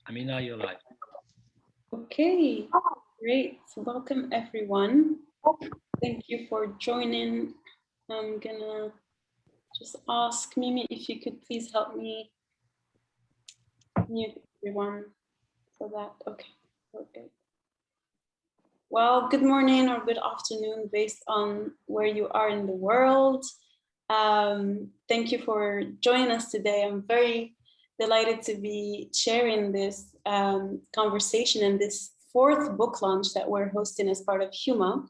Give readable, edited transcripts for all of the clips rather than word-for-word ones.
Amina, you're live. Okay, great. Welcome everyone. Thank you for joining. I'm gonna just ask Mimi if you could please help me mute everyone for that. Okay. Well, good morning or good afternoon based on where you are in the world. Thank you for joining us today. I'm very delighted to be sharing this conversation and this fourth book launch that we're hosting as part of HUMA.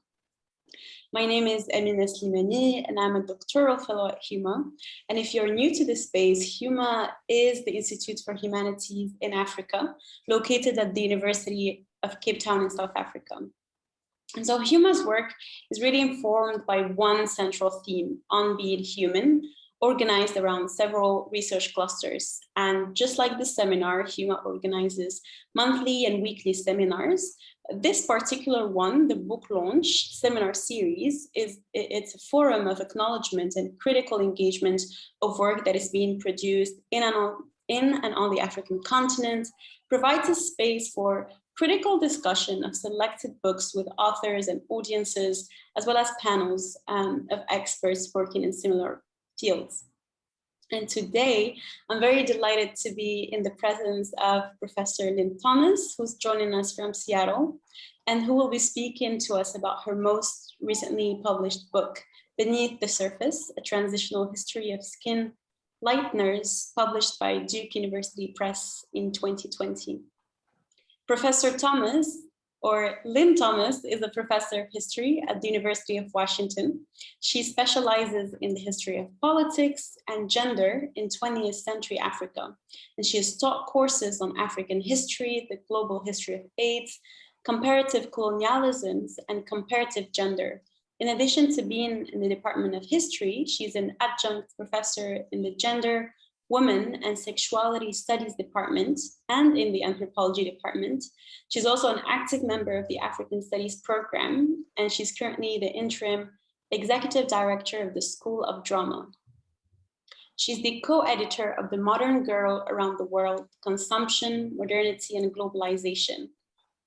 My name is Amina Slimani, and I'm a doctoral fellow at HUMA. And if you're new to this space, HUMA is the Institute for Humanities in Africa, located at the University of Cape Town in South Africa. And so HUMA's work is really informed by one central theme on being human, organized around several research clusters. And just like this seminar, HUMA organizes monthly and weekly seminars. This particular one, the book launch seminar series, it's a forum of acknowledgement and critical engagement of work that is being produced in and on the African continent, provides a space for critical discussion of selected books with authors and audiences, as well as panels of experts working in similar fields. And today, I'm very delighted to be in the presence of Professor Lynn Thomas, who's joining us from Seattle, and who will be speaking to us about her most recently published book, Beneath the Surface, A Transitional History of Skin, Lighteners, published by Duke University Press in 2020. Professor Thomas, or Lynn Thomas, is a professor of history at the University of Washington. She specializes in the history of politics and gender in 20th century Africa. And she has taught courses on African history, the global history of AIDS, comparative colonialisms, and comparative gender. In addition to being in the Department of History, she's an adjunct professor in the Gender, Women and Sexuality Studies Department and in the Anthropology Department. She's also an active member of the African Studies program, and she's currently the interim executive director of the School of Drama. She's the co-editor of The Modern Girl Around the World, Consumption, Modernity and Globalization,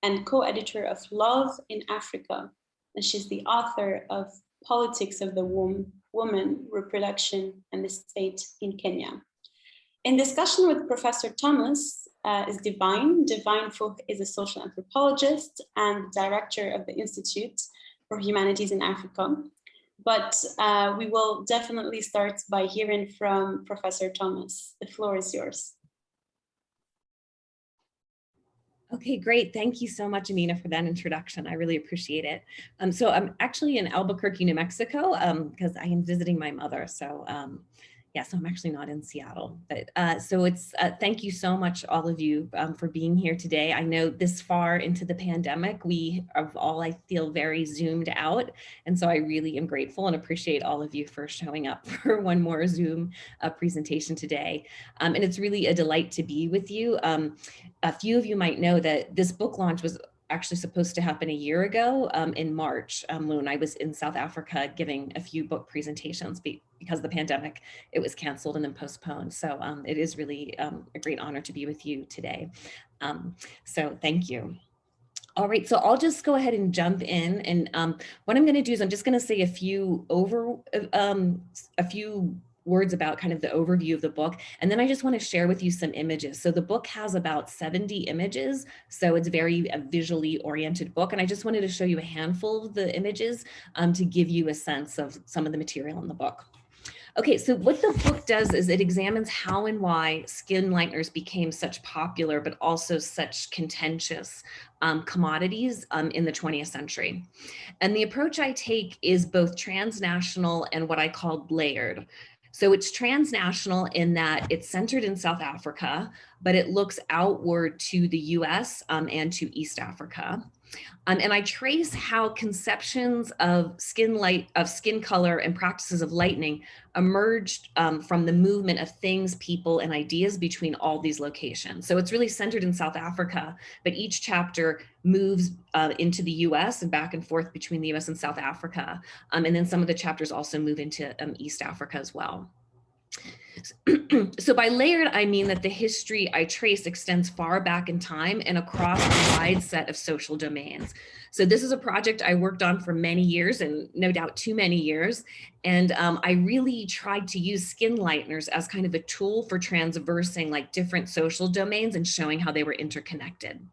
and co-editor of Love in Africa. And she's the author of Politics of the Woman, Reproduction and the State in Kenya. In discussion with Professor Thomas is Divine. Divine Folk is a social anthropologist and director of the Institute for Humanities in Africa. But we will definitely start by hearing from Professor Thomas. The floor is yours. Okay, great. Thank you so much, Amina, for that introduction. I really appreciate it. So I'm actually in Albuquerque, New Mexico, because I am visiting my mother. So so I'm actually not in Seattle, but thank you so much, all of you, for being here today. I know this far into the pandemic, I feel very zoomed out. And so I really am grateful and appreciate all of you for showing up for one more Zoom presentation today. And it's really a delight to be with you. A few of you might know that this book launch was actually supposed to happen a year ago in March, when I was in South Africa giving a few book presentations. Because of the pandemic, it was canceled and then postponed. So it is really a great honor to be with you today. So thank you. All right, so I'll just go ahead and jump in. And what I'm gonna do is I'm just gonna say a few words about kind of the overview of the book. And then I just want to share with you some images. So the book has about 70 images. So it's very a visually oriented book. And I just wanted to show you a handful of the images to give you a sense of some of the material in the book. Okay, so what the book does is it examines how and why skin lighteners became such popular, but also such contentious commodities in the 20th century. And the approach I take is both transnational and what I call layered. So it's transnational in that it's centered in South Africa, but it looks outward to the US and to East Africa. And I trace how conceptions of skin color and practices of lightening emerged from the movement of things, people, and ideas between all these locations. So it's really centered in South Africa, but each chapter moves into the US and back and forth between the US and South Africa. And then some of the chapters also move into East Africa as well. So by layered, I mean that the history I trace extends far back in time and across a wide set of social domains. So this is a project I worked on for many years, and no doubt too many years. And I really tried to use skin lighteners as kind of a tool for transversing like different social domains and showing how they were interconnected.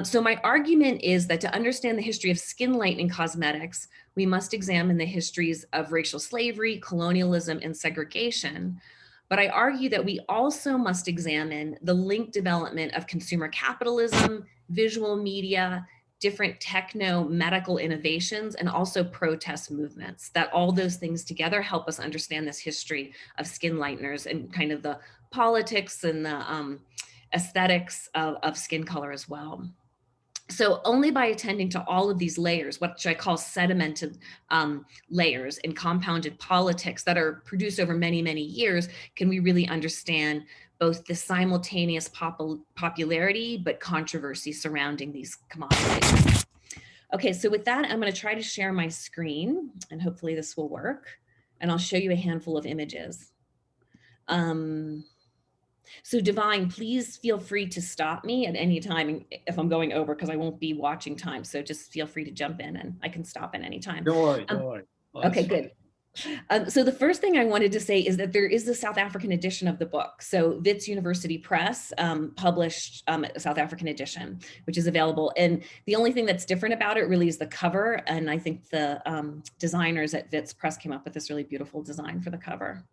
So my argument is that to understand the history of skin lightening cosmetics, we must examine the histories of racial slavery, colonialism, and segregation. But I argue that we also must examine the linked development of consumer capitalism, visual media, different techno-medical innovations, and also protest movements, that all those things together help us understand this history of skin lighteners and kind of the politics and the aesthetics of skin color as well. So only by attending to all of these layers, what I call sedimented layers and compounded politics that are produced over many, many years, can we really understand both the simultaneous popularity but controversy surrounding these commodities. Okay, so with that, I'm going to try to share my screen, and hopefully this will work. And I'll show you a handful of images. So Divine, please feel free to stop me at any time if I'm going over, because I won't be watching time. So just feel free to jump in and I can stop at any time. Don't worry, don't worry. Oh, okay, good. So the first thing I wanted to say is that there is the South African edition of the book. So Wits University Press published a South African edition, which is available. And the only thing that's different about it really is the cover. And I think the designers at Wits Press came up with this really beautiful design for the cover.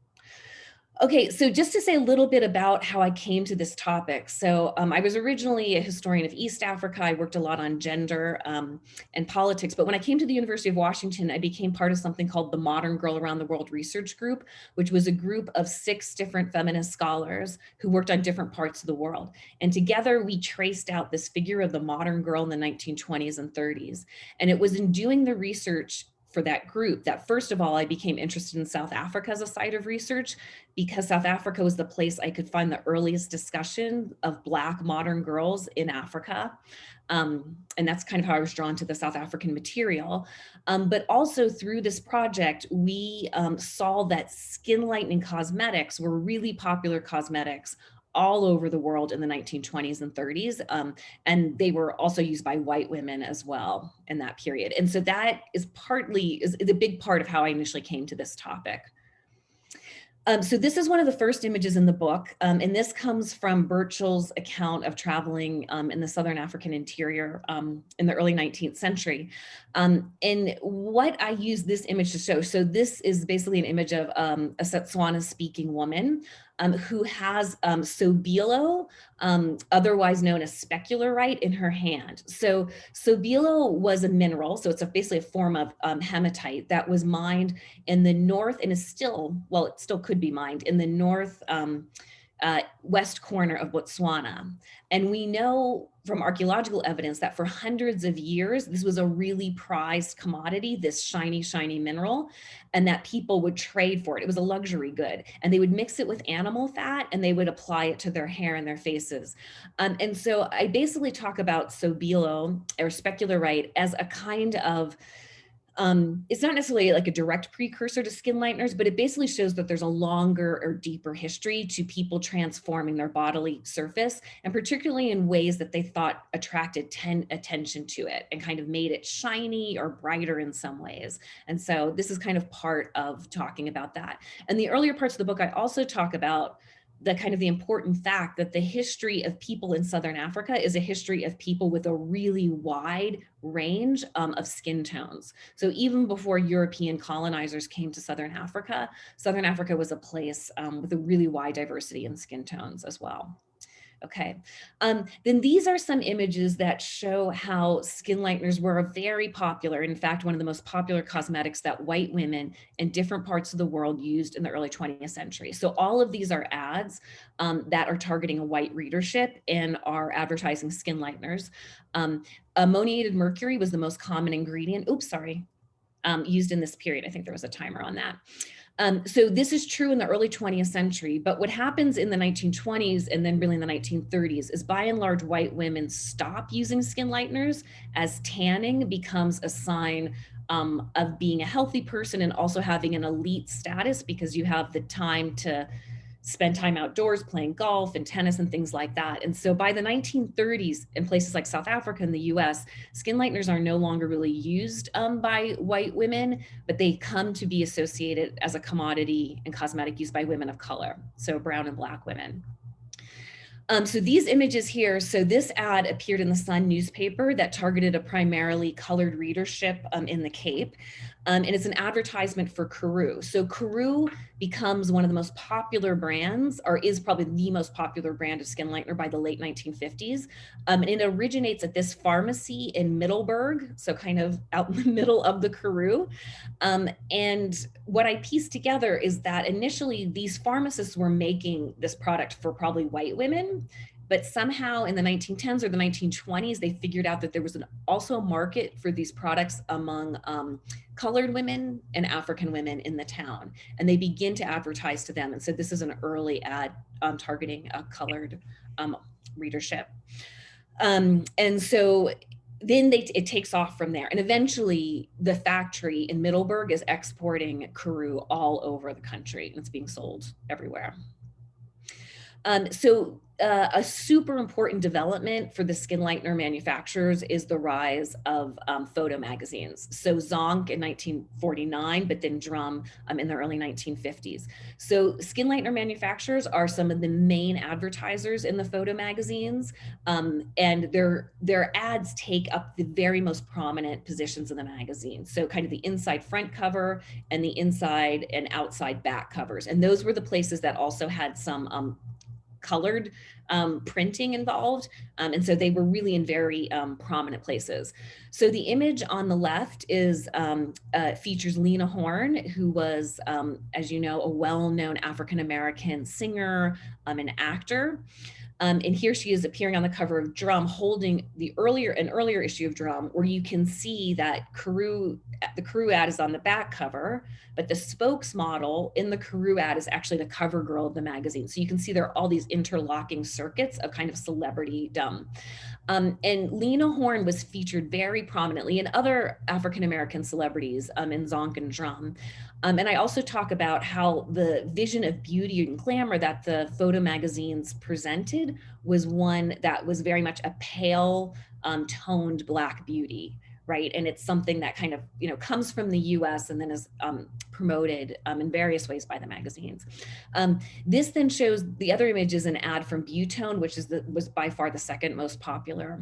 Okay, so just to say a little bit about how I came to this topic. So I was originally a historian of East Africa. I worked a lot on gender and politics, but when I came to the University of Washington, I became part of something called the Modern Girl Around the World Research Group, which was a group of 6 different feminist scholars who worked on different parts of the world. And together we traced out this figure of the modern girl in the 1920s and 30s. And it was in doing the research for that group that first of all, I became interested in South Africa as a site of research, because South Africa was the place I could find the earliest discussion of Black modern girls in Africa. And that's kind of how I was drawn to the South African material. But also through this project, we saw that skin lightening cosmetics were really popular cosmetics all over the world in the 1920s and 30s. And they were also used by white women as well in that period. And so that is a big part of how I initially came to this topic. So this is one of the first images in the book, and this comes from Burchell's account of traveling in the Southern African interior in the early 19th century. And what I use this image to show, so this is basically an image of a Setswana-speaking woman who has sobilo, otherwise known as specularite, in her hand. So sobilo was a mineral, so it's basically a form of hematite that was mined in the north and is still, well, it still could be mined in the north west corner of Botswana. And we know from archaeological evidence that for hundreds of years, this was a really prized commodity, this shiny, shiny mineral, and that people would trade for it. It was a luxury good. And they would mix it with animal fat and they would apply it to their hair and their faces. And so I basically talk about sobilo or specularite as a kind of it's not necessarily like a direct precursor to skin lighteners, but it basically shows that there's a longer or deeper history to people transforming their bodily surface, and particularly in ways that they thought attracted attention to it and kind of made it shiny or brighter in some ways. And so this is kind of part of talking about that. And the earlier parts of the book, I also talk about the kind of the important fact that the history of people in Southern Africa is a history of people with a really wide range of skin tones. So even before European colonizers came to Southern Africa was a place with a really wide diversity in skin tones as well. Okay, then these are some images that show how skin lighteners were very popular. In fact, one of the most popular cosmetics that white women in different parts of the world used in the early 20th century. So all of these are ads that are targeting a white readership and are advertising skin lighteners. Ammoniated mercury was the most common ingredient. Oops, sorry. Used in this period. I think there was a timer on that. So this is true in the early 20th century, but what happens in the 1920s and then really in the 1930s is by and large white women stop using skin lighteners as tanning becomes a sign of being a healthy person and also having an elite status because you have the time to spend time outdoors playing golf and tennis and things like that. And so by the 1930s, in places like South Africa and the US, skin lighteners are no longer really used by white women, but they come to be associated as a commodity and cosmetic used by women of color, so brown and Black women. So these images here, so this ad appeared in the Sun newspaper that targeted a primarily colored readership in the Cape. And it's an advertisement for Carew. So Carew becomes one of the most popular brands, or is probably the most popular brand of skin lightener by the late 1950s. And it originates at this pharmacy in Middelburg, so kind of out in the middle of the Carew. And what I pieced together is that initially these pharmacists were making this product for probably white women, but somehow in the 1910s or the 1920s, they figured out that there was also a market for these products among colored women and African women in the town. And they begin to advertise to them. And so this is an early ad targeting a colored readership. And so then it takes off from there. And eventually the factory in Middelburg is exporting Carew all over the country, and it's being sold everywhere. So a super important development for the skin lightener manufacturers is the rise of photo magazines. So Zonk in 1949, but then Drum in the early 1950s. So skin lightener manufacturers are some of the main advertisers in the photo magazines, and their ads take up the very most prominent positions in the magazine. So kind of the inside front cover and the inside and outside back covers. And those were the places that also had some colored printing involved. And so they were really in very prominent places. So the image on the left is features Lena Horne, who was, as you know, a well-known African-American singer and actor. And here she is appearing on the cover of Drum, holding an earlier issue of Drum, where you can see that the Carew ad is on the back cover, but the spokesmodel in the Carew ad is actually the cover girl of the magazine. So you can see there are all these interlocking circuits of kind of celebritydom. And Lena Horne was featured very prominently, and other African-American celebrities in Zonk and Drum. And I also talk about how the vision of beauty and glamour that the photo magazines presented was one that was very much a pale, toned Black beauty, right? And it's something that kind of, comes from the US and then is promoted in various ways by the magazines. This then shows, the other image is an ad from Butone, which was by far the second most popular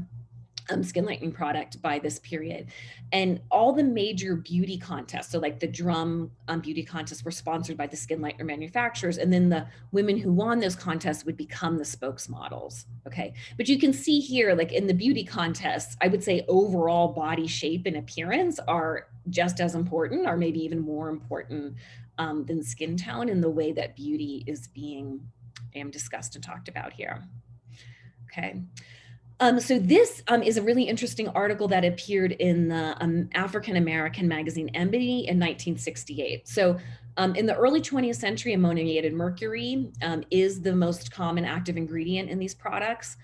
skin lightening product by this period. And all the major beauty contests, so like the Drum beauty contests, were sponsored by the skin lightener manufacturers, and then the women who won those contests would become the spokesmodels. Okay, but you can see here, like in the beauty contests, I would say overall body shape and appearance are just as important, or maybe even more important than skin tone in the way that beauty is being discussed and talked about here. Okay. So this is a really interesting article that appeared in the African-American magazine Ebony in 1968. So in the early 20th century, ammoniated mercury is the most common active ingredient in these products.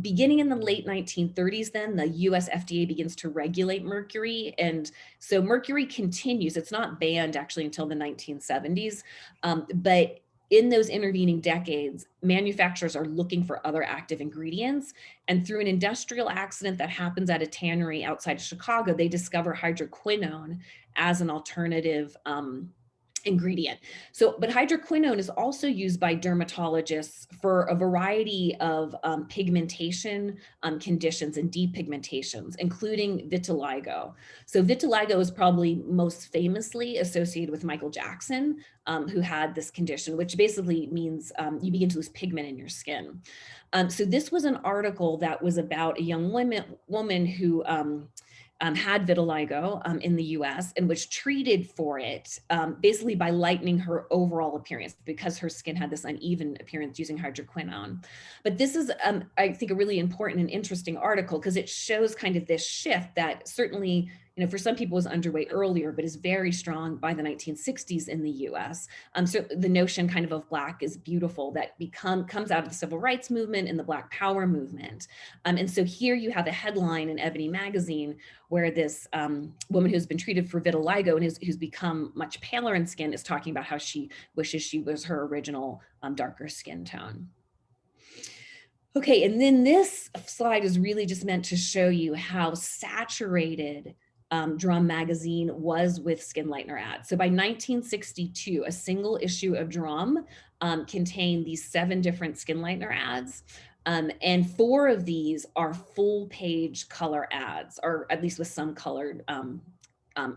Beginning in the late 1930s, then the US FDA begins to regulate mercury. And so mercury continues, it's not banned actually until the 1970s, but in those intervening decades, manufacturers are looking for other active ingredients. And through an industrial accident that happens at a tannery outside of Chicago, they discover hydroquinone as an alternative ingredient. So, but hydroquinone is also used by dermatologists for a variety of pigmentation conditions and depigmentations, including vitiligo. So vitiligo is probably most famously associated with Michael Jackson, who had this condition, which basically means you begin to lose pigment in your skin. So this was an article that was about a young woman who had vitiligo in the US and was treated for it basically by lightening her overall appearance because her skin had this uneven appearance using hydroquinone. But this is, I think, a really important and interesting article because it shows kind of this shift that certainly for some people was underway earlier, but is very strong by the 1960s in the US. So the notion kind of Black is beautiful that comes out of the civil rights movement and the Black Power movement. And so here you have a headline in Ebony magazine where this woman who's been treated for vitiligo and who's become much paler in skin is talking about how she wishes she was her original darker skin tone. Okay, and then this slide is really just meant to show you how saturated Drum magazine was with skin lightener ads. So by 1962, a single issue of Drum contained these 7 different skin lightener ads. And 4 of these are full page color ads, or at least with some colored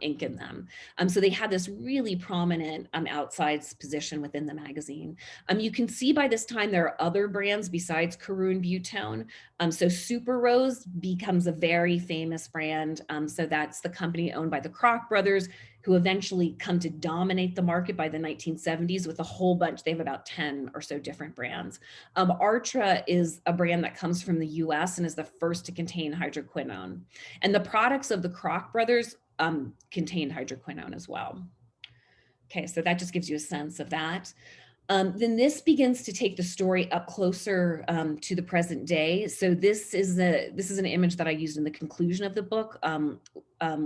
ink in them. So they had this really prominent outsized position within the magazine. You can see by this time there are other brands besides Karun Butone. So Super Rose becomes a very famous brand. So that's the company owned by the Kroc brothers, who eventually come to dominate the market by the 1970s with a whole bunch. They have about 10 or so different brands. Artra is a brand that comes from the US and is the first to contain hydroquinone. And the products of the Kroc brothers contained hydroquinone as well. Okay, so that just gives you a sense of that. Then this begins to take the story up closer to the present day. So this is an image that I used in the conclusion of the book,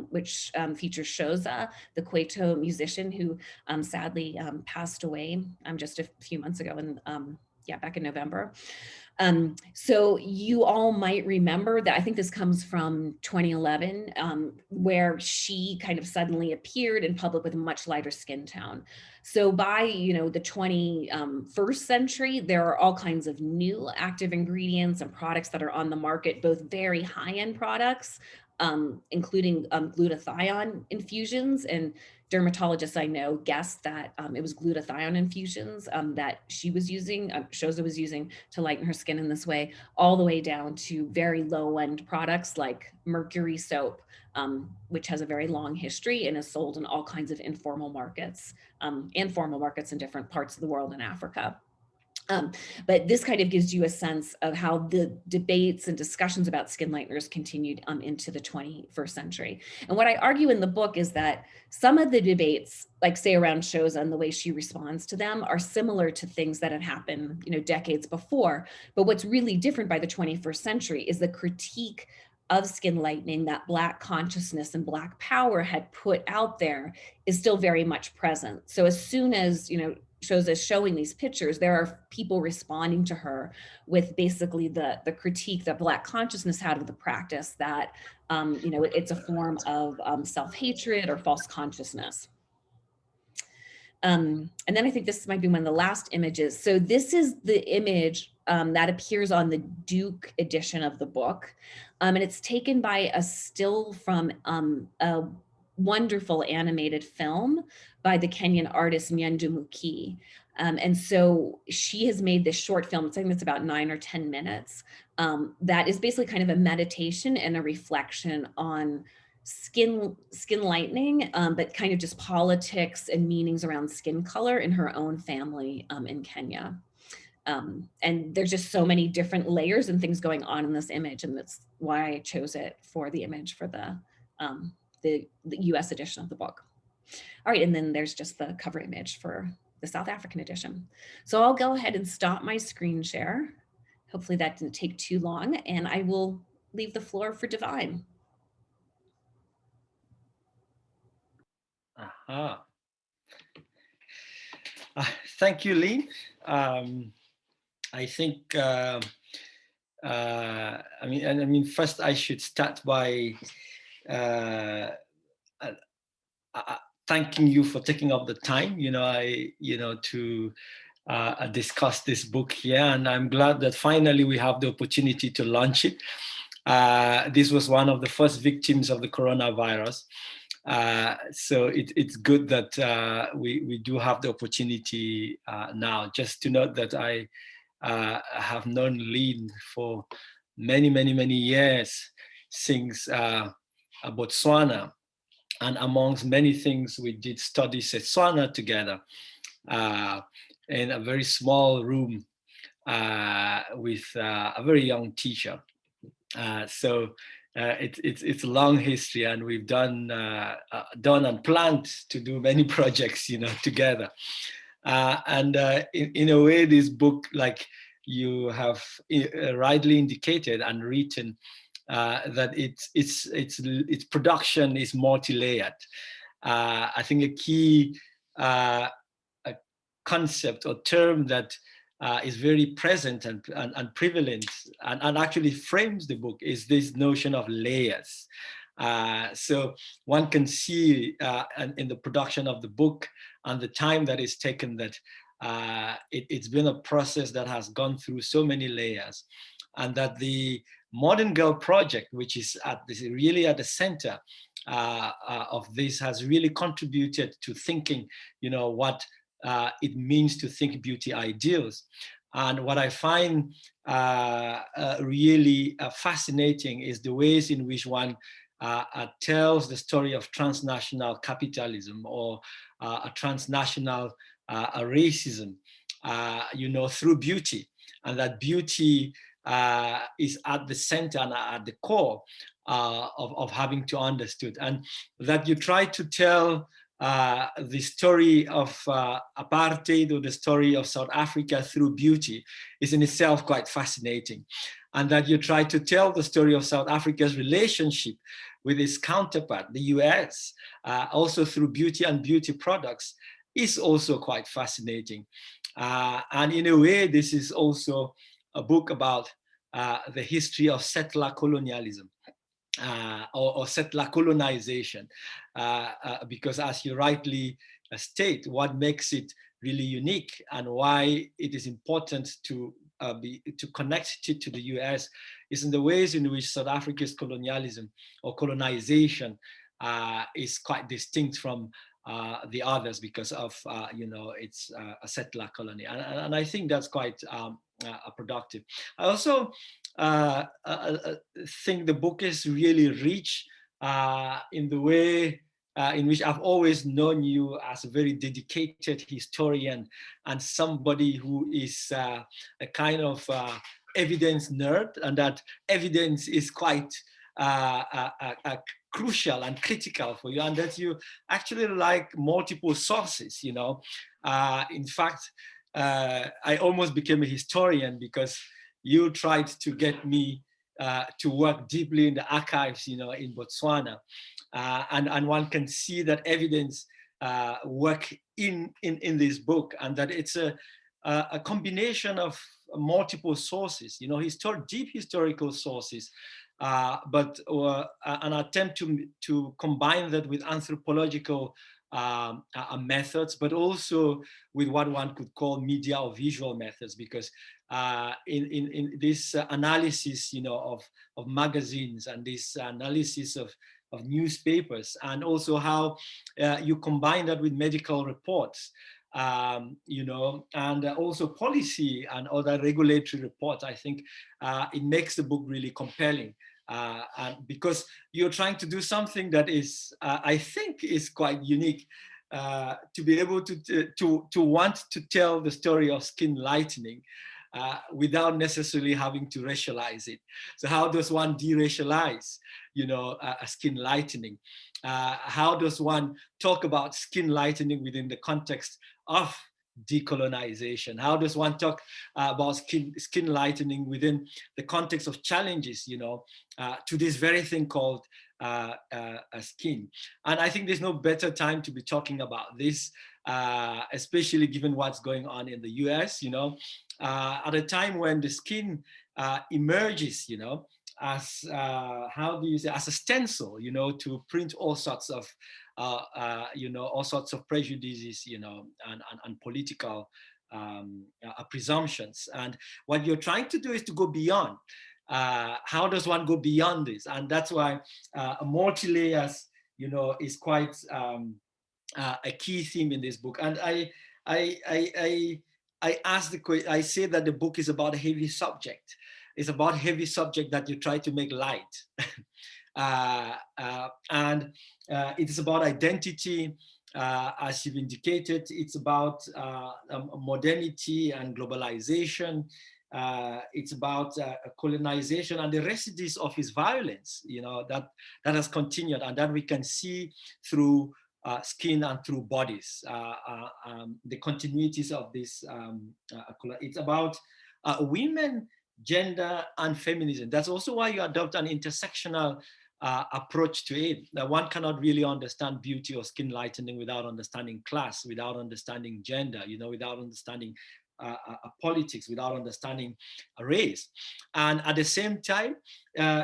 which features Shoza, the Kwaito musician who sadly passed away just a few months ago, back in November. So you all might remember that, I think this comes from 2011, where she kind of suddenly appeared in public with a much lighter skin tone. So by, the 21st century, there are all kinds of new active ingredients and products that are on the market, both very high-end products, including glutathione infusions, and dermatologists I know guessed that it was glutathione infusions that she was using, Shoza was using to lighten her skin in this way, all the way down to very low-end products like mercury soap, which has a very long history and is sold in all kinds of informal markets and formal markets in different parts of the world and Africa. But this kind of gives you a sense of how the debates and discussions about skin lighteners continued into the 21st century. And what I argue in the book is that some of the debates, like say around Shoza and the way she responds to them, are similar to things that had happened, decades before. But what's really different by the 21st century is the critique of skin lightening that Black consciousness and Black power had put out there is still very much present. So as soon as, Shoza showing these pictures, there are people responding to her with basically the critique that Black consciousness had of the practice, that it's a form of self-hatred or false consciousness. And then I think this might be one of the last images. So this is the image that appears on the Duke edition of the book. And it's taken by a still from a wonderful animated film by the Kenyan artist Nyandumuki. And so she has made this short film, I think it's about 9 or 10 minutes, that is basically kind of a meditation and a reflection on skin lightening, but kind of just politics and meanings around skin color in her own family in Kenya. And there's just so many different layers and things going on in this image, and that's why I chose it for the image for the US edition of the book. All right, and then there's just the cover image for the South African edition. So I'll go ahead and stop my screen share. Hopefully that didn't take too long, and I will leave the floor for Divine. Thank you, Lynn. I think, first I should start by thanking you for taking up the time, to discuss this book here. And I'm glad that finally we have the opportunity to launch it. This was one of the first victims of the coronavirus. So it's good that we do have the opportunity now. Just to note that I have known Lynn for many years, since Botswana. And amongst many things, we did studies at Botswana together in a very small room with a very young teacher. So it's a long history, and we've done and planned to do many projects, together. And in a way, this book, like you have rightly indicated and written, that its production is multi-layered. I think a key a concept or term that is very present and prevalent and actually frames the book is this notion of layers. So one can see in the production of the book and the time that is taken that it's been a process that has gone through so many layers, and that the Modern Girl Project, which is really at the center of this, has really contributed to thinking, what it means to think beauty ideals. And what I find really fascinating is the ways in which one tells the story of transnational capitalism or a transnational racism, through beauty, and that beauty is at the center and at the core of having to understood, and that you try to tell the story of apartheid or the story of South Africa through beauty is in itself quite fascinating. And that you try to tell the story of South Africa's relationship with its counterpart, the US, also through beauty and beauty products, is also quite fascinating. And in a way, this is also a book about the history of settler colonialism. Or settler colonization, because as you rightly state, what makes it really unique and why it is important to connect it to the US is in the ways in which South Africa's colonialism or colonization is quite distinct from the others because of it's a settler colony, and I think that's quite productive. I also think the book is really rich in the way in which I've always known you as a very dedicated historian and somebody who is a kind of evidence nerd, and that evidence is quite crucial and critical for you, and that you actually like multiple sources. In fact, I almost became a historian because you tried to get me to work deeply in the archives, in Botswana, and one can see that evidence work in this book, and that it's a combination of multiple sources, deep historical sources, but an attempt to combine that with anthropological methods, but also with what one could call media or visual methods, because in this analysis, of magazines and this analysis of newspapers, and also how you combine that with medical reports, and also policy and other regulatory reports, I think it makes the book really compelling. And because you're trying to do something that is, I think, is quite unique, to be able to want to tell the story of skin lightening without necessarily having to racialize it. So how does one de-racialize, a skin lightening? How does one talk about skin lightening within the context of decolonization? How does one talk about skin lightening within the context of challenges, to this very thing called skin? And I think there's no better time to be talking about this, especially given what's going on in the US, at a time when the skin emerges, as how do you say, as a stencil, to print all sorts of all sorts of prejudices, and political presumptions. And what you're trying to do is to go beyond. How does one go beyond this? And that's why multi-layers, is quite a key theme in this book. And I say that the book is about a heavy subject. It's about heavy subject that you try to make light. And it is about identity, as you've indicated. It's about modernity and globalization. It's about colonization and the residues of his violence, that has continued and that we can see through skin and through bodies, the continuities of this. It's about women, gender, and feminism. That's also why you adopt an intersectional approach to it. That one cannot really understand beauty or skin lightening without understanding class, without understanding gender, without understanding politics, without understanding race. And at the same time,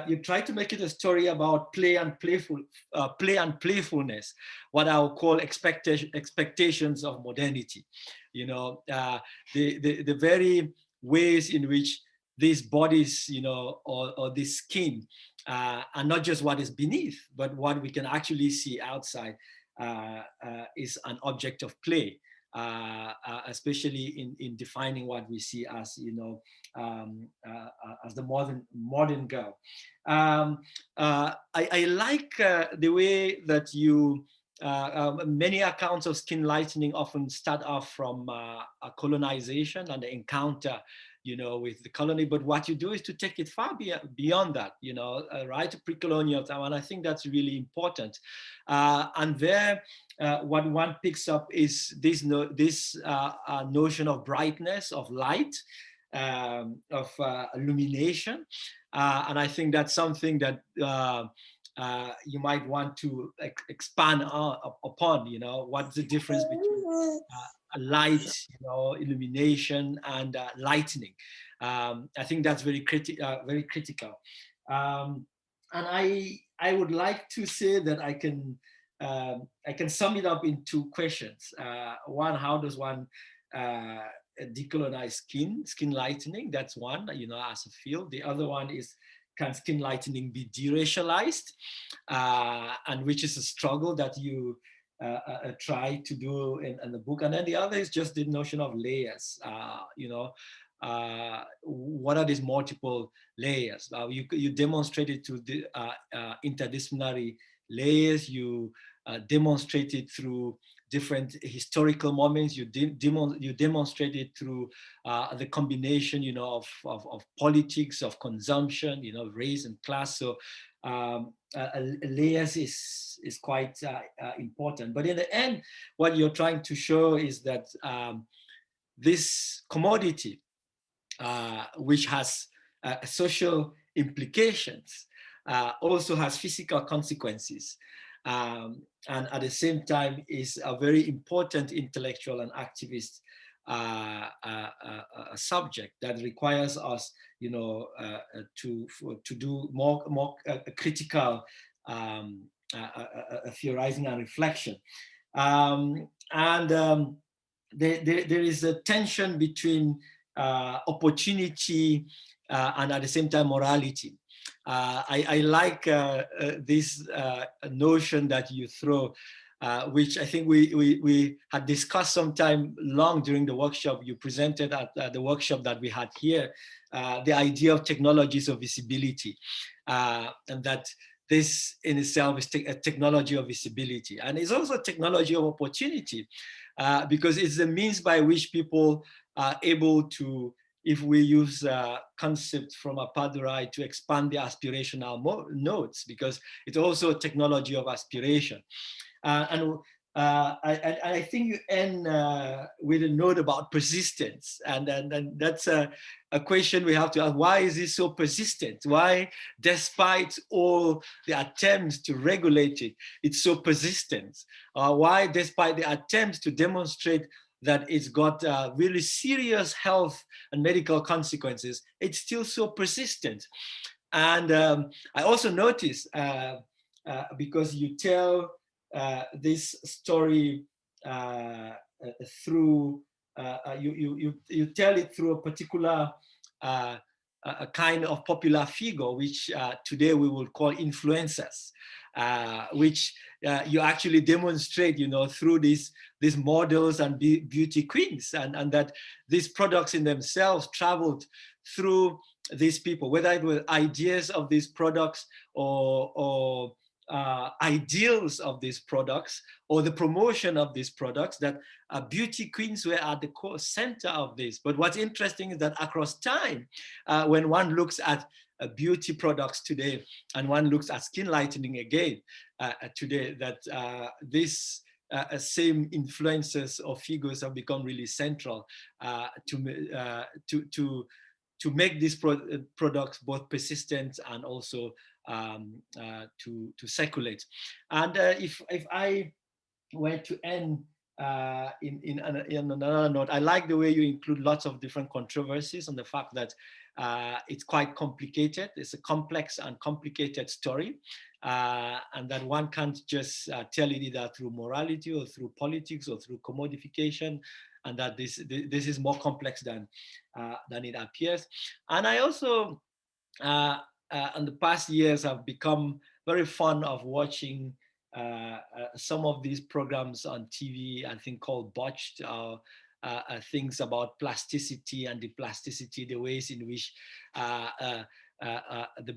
you try to make it a story about play and playfulness, what I would call expectations of modernity. The very ways in which these bodies, or this skin, are not just what is beneath, but what we can actually see outside, is an object of play. Especially in defining what we see as, as the modern girl. I like the way that you, many accounts of skin lightening often start off from a colonization and the encounter, with the colony. But what you do is to take it far beyond that, right to pre-colonial time. And I think that's really important. And there, what one picks up is this notion of brightness, of light, of illumination. And I think that's something that you might want to expand upon, what's the difference between light, illumination, and lightening. I think that's very critical. And I would like to say that I can sum it up in two questions. One, how does one decolonize skin lightening? That's one, as a field. The other one is, can skin lightening be deracialized? And which is a struggle that you try to do in the book. And then the other is just the notion of layers. What are these multiple layers? You demonstrated through the interdisciplinary layers. You demonstrated through different historical moments. You demonstrated through the combination, of politics, of consumption, race and class. So layers is quite important. But in the end, what you're trying to show is that this commodity, which has social implications, also has physical consequences. And at the same time is a very important intellectual and activist subject that requires us, to do more critical theorizing and reflection. There is a tension between opportunity and at the same time morality. I like this notion that you throw, which I think we had discussed sometime long during the workshop. You presented at the workshop that we had here, the idea of technologies of visibility, and that this in itself is a technology of visibility. And it's also a technology of opportunity, because it's the means by which people are able to, if we use concepts from Apadurai, to expand the aspirational nodes, because it's also a technology of aspiration. I think you end with a note about persistence. And that's a question we have to ask. Why is it so persistent? Why, despite all the attempts to regulate it, it's so persistent? Why, despite the attempts to demonstrate that it's got really serious health and medical consequences, it's still so persistent? And I also noticed, because you tell this story through, you tell it through a particular a kind of popular figure, which today we will call influencers, which you actually demonstrate, through these models and beauty queens, and that these products in themselves traveled through these people, whether it was ideas of these products or ideals of these products or the promotion of these products, that beauty queens were at the core center of this. But what's interesting is that across time, when one looks at beauty products today and one looks at skin lightening again today, that this same influences or figures have become really central to make these products both persistent and also to circulate. And if I were to end in another note, I like the way you include lots of different controversies on the fact that it's quite complicated. It's a complex and complicated story, and that one can't just tell it either through morality or through politics or through commodification, and that this is more complex than it appears. And I also, in the past years, have become very fond of watching some of these programs on TV, I think called Botched, things about plasticity and the plasticity, the ways in which the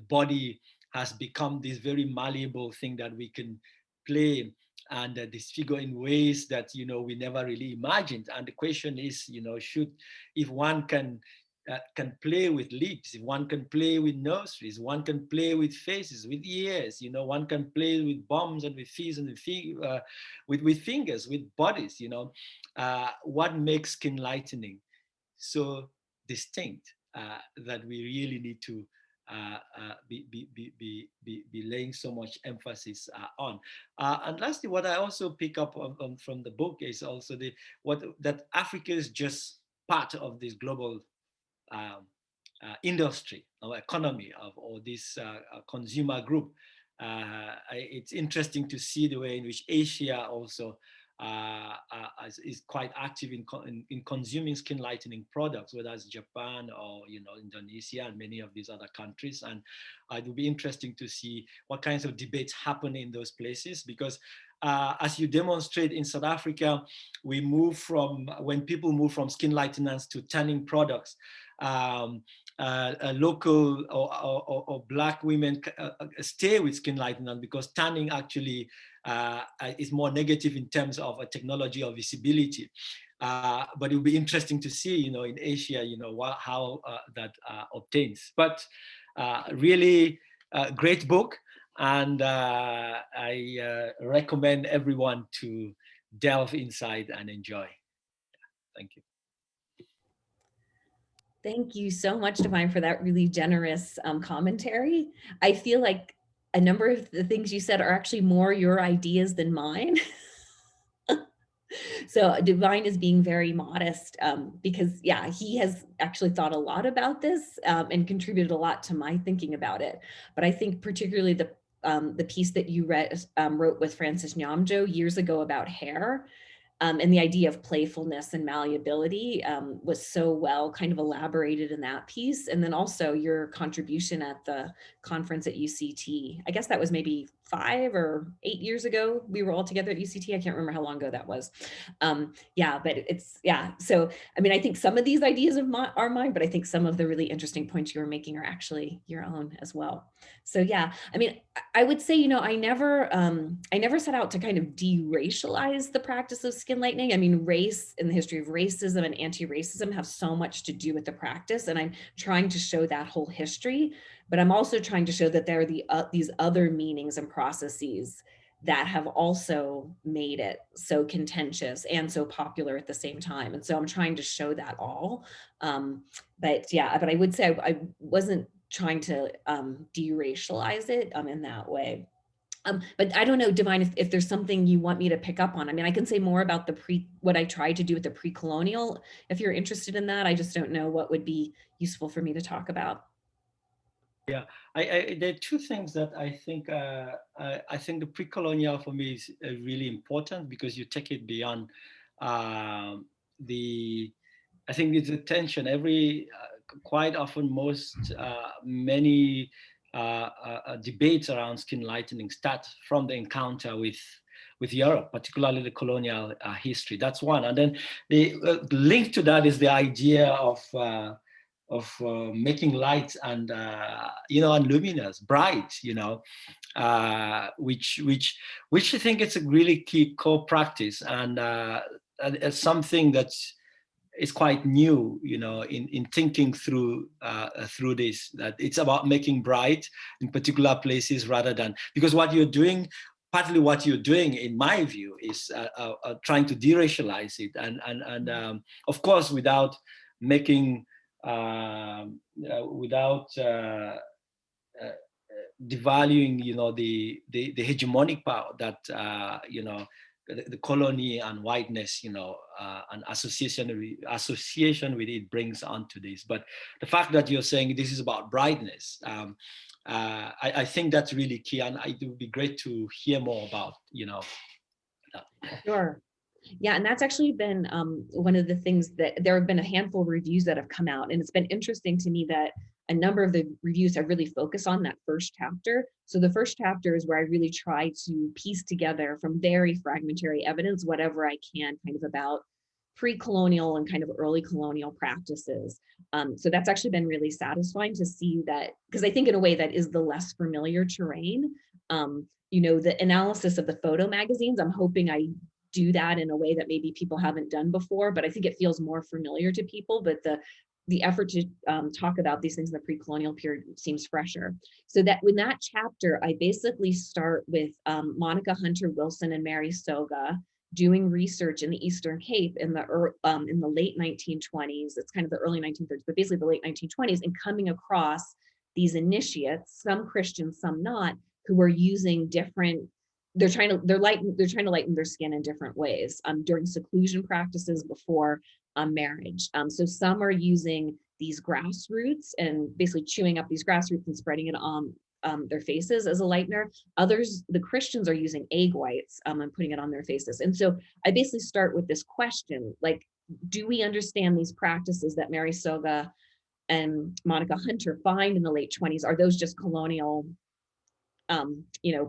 body has become this very malleable thing that we can play and disfigure in ways that we never really imagined. And the question is, if one can play with lips, if one can play with nostrils, one can play with faces, with ears, one can play with bums and with feet and with fingers, with bodies, what makes skin lightening so distinct that we really need to be laying so much emphasis on. And lastly, what I also pick up on from the book is also that Africa is just part of this global industry or economy or this consumer group. It's interesting to see the way in which Asia also is quite active in consuming skin lightening products, whether it's Japan or Indonesia and many of these other countries. And it will be interesting to see what kinds of debates happen in those places, because as you demonstrate in South Africa, when people move from skin lighteners to tanning products, local or Black women stay with skin lighteners because tanning actually is more negative in terms of a technology or visibility. But it will be interesting to see, in Asia, how that obtains. But really great book, and I recommend everyone to delve inside and enjoy. Thank you. Thank you so much, Divine, for that really generous commentary. I feel like a number of the things you said are actually more your ideas than mine. So Divine is being very modest because, yeah, he has actually thought a lot about this and contributed a lot to my thinking about it. But I think particularly the piece that you wrote with Francis Nyamjo years ago about hair, and the idea of playfulness and malleability was so well kind of elaborated in that piece. And then also your contribution at the conference at UCT. I guess that was maybe 5 or 8 years ago. We were all together at UCT. I can't remember how long ago that was. Yeah, but so, I mean, I think some of these ideas are mine, but I think some of the really interesting points you were making are actually your own as well. So yeah, I mean, I would say, I never set out to kind of de-racialize the practice of skin lightening. I mean, race and the history of racism and anti-racism have so much to do with the practice, and I'm trying to show that whole history, but I'm also trying to show that there are these other meanings and processes that have also made it so contentious and so popular at the same time. And so I'm trying to show that all. But I would say I wasn't trying to de-racialize it in that way. But I don't know, Divine, if there's something you want me to pick up on. I mean, I can say more about what I tried to do with the pre-colonial, if you're interested in that. I just don't know what would be useful for me to talk about. Yeah, there are two things that I think the pre-colonial for me is really important, because you take it beyond I think it's attention. Quite often, many debates around skin lightening start from the encounter with Europe, particularly the colonial history. That's one. And then the link to that is the idea of making light and and luminous, bright, which I think it's a really key core practice, and it's something that's is quite new, in thinking through this, that it's about making bright in particular places rather than, because partly what you're doing, in my view, is trying to deracialize it, and of course, without making, without devaluing, the hegemonic power that, the colony and whiteness, and association with it brings onto this. But the fact that you're saying this is about brightness, I think that's really key, and it would be great to hear more about, that. Sure. Yeah, and that's actually been one of the things that there have been a handful of reviews that have come out, and it's been interesting to me that a number of the reviews have really focused on that first chapter. So the first chapter is where I really try to piece together from very fragmentary evidence whatever I can kind of about pre-colonial and kind of early colonial practices. So that's actually been really satisfying to see that, because I think in a way that is the less familiar terrain. The analysis of the photo magazines, I'm hoping I do that in a way that maybe people haven't done before, but I think it feels more familiar to people. But the effort to talk about these things in the pre-colonial period seems fresher. So that in that chapter, I basically start with Monica Hunter Wilson and Mary Soga doing research in the Eastern Cape in the late 1920s. It's kind of the early 1930s, but basically the late 1920s, and coming across these initiates, some Christian, some not, who are using different. They're trying to lighten their skin in different ways during seclusion practices before marriage. So some are using these grass roots and basically chewing up these grass roots and spreading it on their faces as a lightener. Others, the Christians, are using egg whites and putting it on their faces. And so I basically start with this question, like, do we understand these practices that Mary Soga and Monica Hunter find in the late 20s? Are those just colonial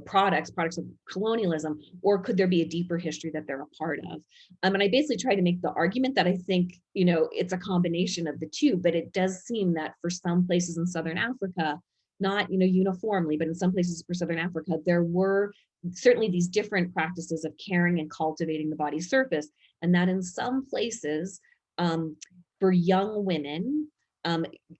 products of colonialism, or could there be a deeper history that they're a part of? And I basically try to make the argument that I think, it's a combination of the two, but it does seem that for some places in Southern Africa, not, uniformly, but in some places for Southern Africa, there were certainly these different practices of caring and cultivating the body's surface. And that in some places, for young women,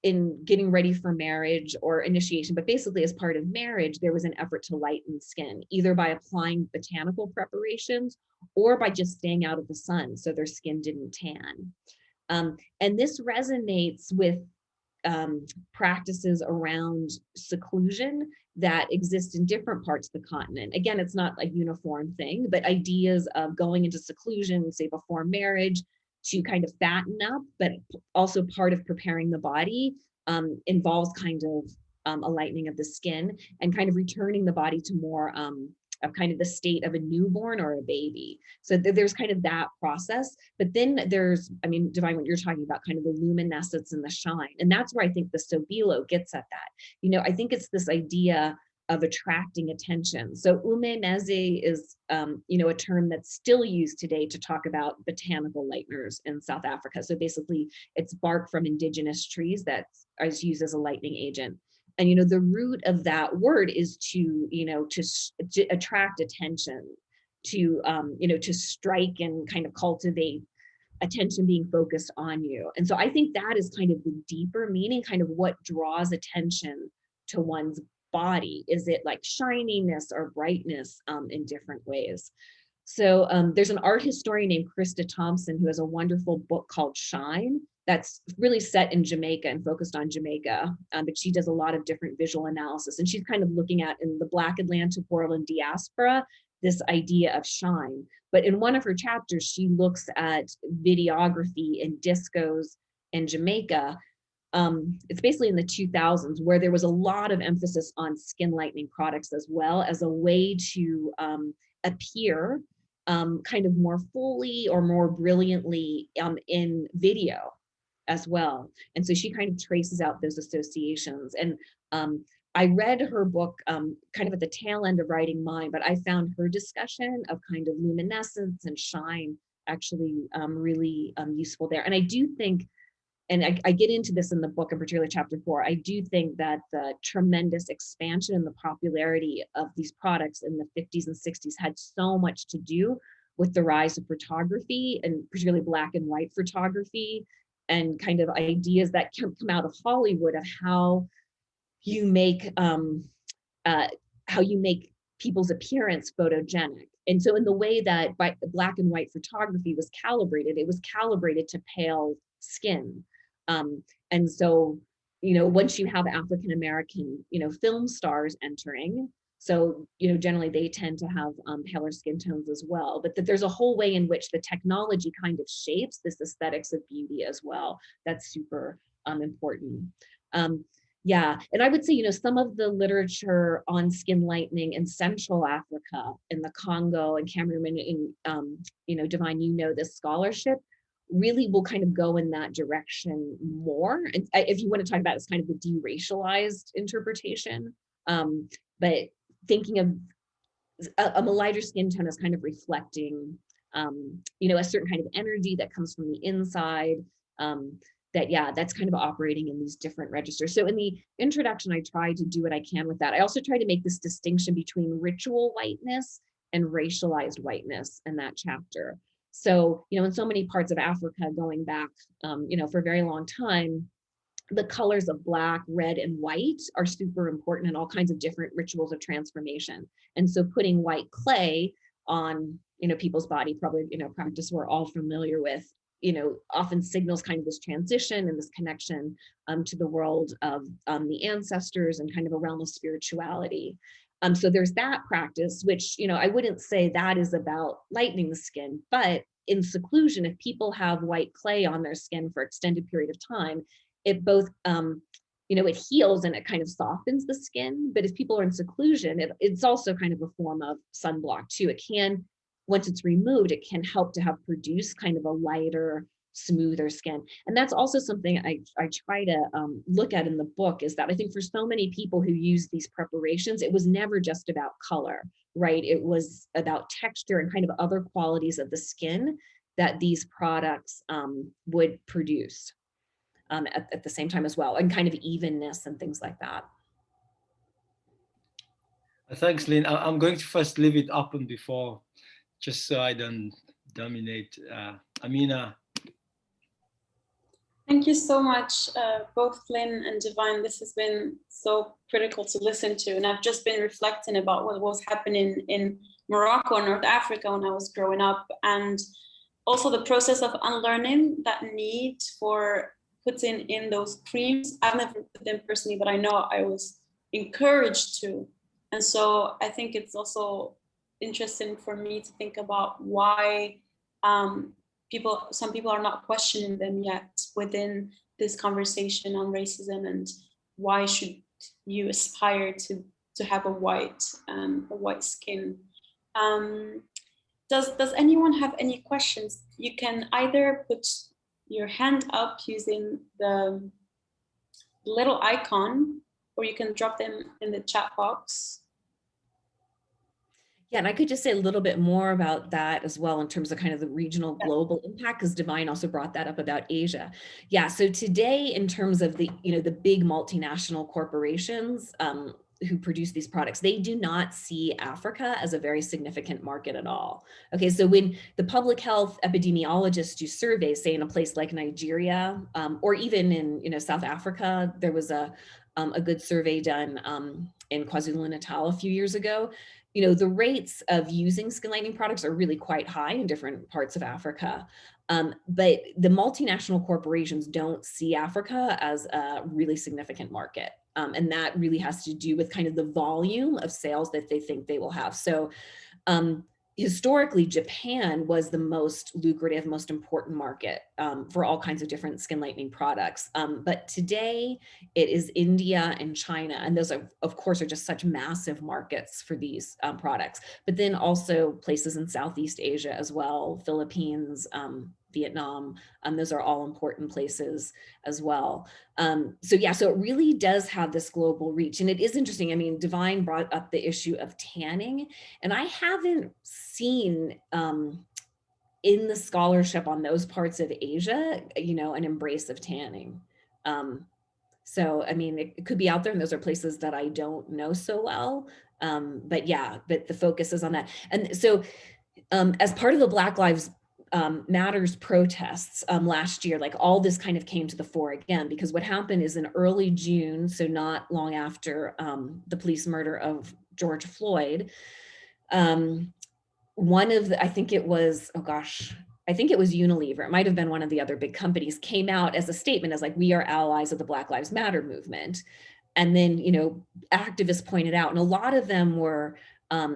in getting ready for marriage or initiation, but basically as part of marriage, there was an effort to lighten skin, either by applying botanical preparations or by just staying out of the sun so their skin didn't tan. And this resonates with practices around seclusion that exist in different parts of the continent. Again, it's not a uniform thing, but ideas of going into seclusion, say before marriage, to kind of fatten up, but also part of preparing the body involves kind of a lightening of the skin and kind of returning the body to more of kind of the state of a newborn or a baby. So there's kind of that process. But then there's, Divine, what you're talking about, kind of the luminescence and the shine. And that's where I think the Sobilo gets at that. I think it's this idea of attracting attention. So umeneze is, a term that's still used today to talk about botanical lighteners in South Africa. So basically it's bark from indigenous trees that is used as a lightening agent. And, the root of that word is to attract attention, to strike and kind of cultivate attention being focused on you. And so I think that is kind of the deeper meaning, kind of what draws attention to one's body. Is it like shininess or brightness in different ways? So there's an art historian named Krista Thompson who has a wonderful book called Shine that's really set in Jamaica and focused on Jamaica, but she does a lot of different visual analysis, and she's kind of looking at, in the Black Atlantic world and diaspora, this idea of shine. But in one of her chapters, she looks at videography in discos in Jamaica. It's basically in the 2000s, where there was a lot of emphasis on skin lightening products as well as a way to appear kind of more fully or more brilliantly in video as well. And so she kind of traces out those associations. And I read her book kind of at the tail end of writing mine, but I found her discussion of kind of luminescence and shine actually really useful there. And I do think, and I get into this in the book, in particular chapter 4, I do think that the tremendous expansion in the popularity of these products in the 50s and 60s had so much to do with the rise of photography, and particularly black and white photography, and kind of ideas that come out of Hollywood of how you make people's appearance photogenic. And so in the way that black and white photography was calibrated, it was calibrated to pale skin. And so, once you have African-American, film stars entering, so, generally they tend to have paler skin tones as well, but that there's a whole way in which the technology kind of shapes this aesthetics of beauty as well. That's super important. Yeah, and I would say, some of the literature on skin lightening in Central Africa, in the Congo and Cameroon, in Divine, this scholarship really will kind of go in that direction more. And if you want to talk about it, it's kind of the de-racialized interpretation, but thinking of a lighter skin tone as kind of reflecting, a certain kind of energy that comes from the inside, that's kind of operating in these different registers. So in the introduction, I try to do what I can with that. I also try to make this distinction between ritual whiteness and racialized whiteness in that chapter. So, in so many parts of Africa going back, for a very long time, the colors of black, red, and white are super important in all kinds of different rituals of transformation. And so putting white clay on, people's body, probably, practice we're all familiar with, often signals kind of this transition and this connection to the world of the ancestors and kind of a realm of spirituality. So there's that practice, which, I wouldn't say that is about lightening the skin, but in seclusion, if people have white clay on their skin for extended period of time, it both, it heals and it kind of softens the skin. But if people are in seclusion, it's also kind of a form of sunblock too. It can, once it's removed, it can help to have produce kind of a lighter, smoother skin. And that's also something I try to look at in the book, is that I think for so many people who use these preparations, it was never just about color, right? It was about texture and kind of other qualities of the skin that these products would produce at the same time as well, and kind of evenness and things like that. Thanks, Lynn. I'm going to first leave it open before, just so I don't dominate. Amina. Thank you so much, both Lynn and Divine. This has been so critical to listen to. And I've just been reflecting about what was happening in Morocco and North Africa when I was growing up. And also the process of unlearning that need for putting in those creams. I've never put them personally, but I know I was encouraged to. And so I think it's also interesting for me to think about why some people are not questioning them yet within this conversation on racism, and why should you aspire to have a white skin. Does anyone have any questions? You can either put your hand up using the little icon, or you can drop them in the chat box. Yeah, and I could just say a little bit more about that as well in terms of kind of the regional global impact, because Divine also brought that up about Asia. Yeah, so today in terms of the big multinational corporations who produce these products, they do not see Africa as a very significant market at all. Okay, so when the public health epidemiologists do surveys, say in a place like Nigeria, or even in South Africa, there was a good survey done in KwaZulu-Natal a few years ago. The rates of using skin lightening products are really quite high in different parts of Africa. But the multinational corporations don't see Africa as a really significant market. And that really has to do with kind of the volume of sales that they think they will have. So historically, Japan was the most lucrative, most important market for all kinds of different skin lightening products. But today it is India and China. And those are, of course, are just such massive markets for these products. But then also places in Southeast Asia as well, Philippines, Vietnam, those are all important places as well. So it really does have this global reach. And it is interesting. I mean, Divine brought up the issue of tanning, and I haven't seen in the scholarship on those parts of Asia, you know, an embrace of tanning. So, I mean, it could be out there, and those are places that I don't know so well. But yeah, but the focus is on that. And so as part of the Black Lives Matters protests last year, like all this kind of came to the fore again, because what happened is in early June, so not long after the police murder of George Floyd, one of the, I think it was, oh gosh, I think it was Unilever, it might have been one of the other big companies, came out as a statement as like, we are allies of the Black Lives Matter movement. And then, you know, activists pointed out, and a lot of them were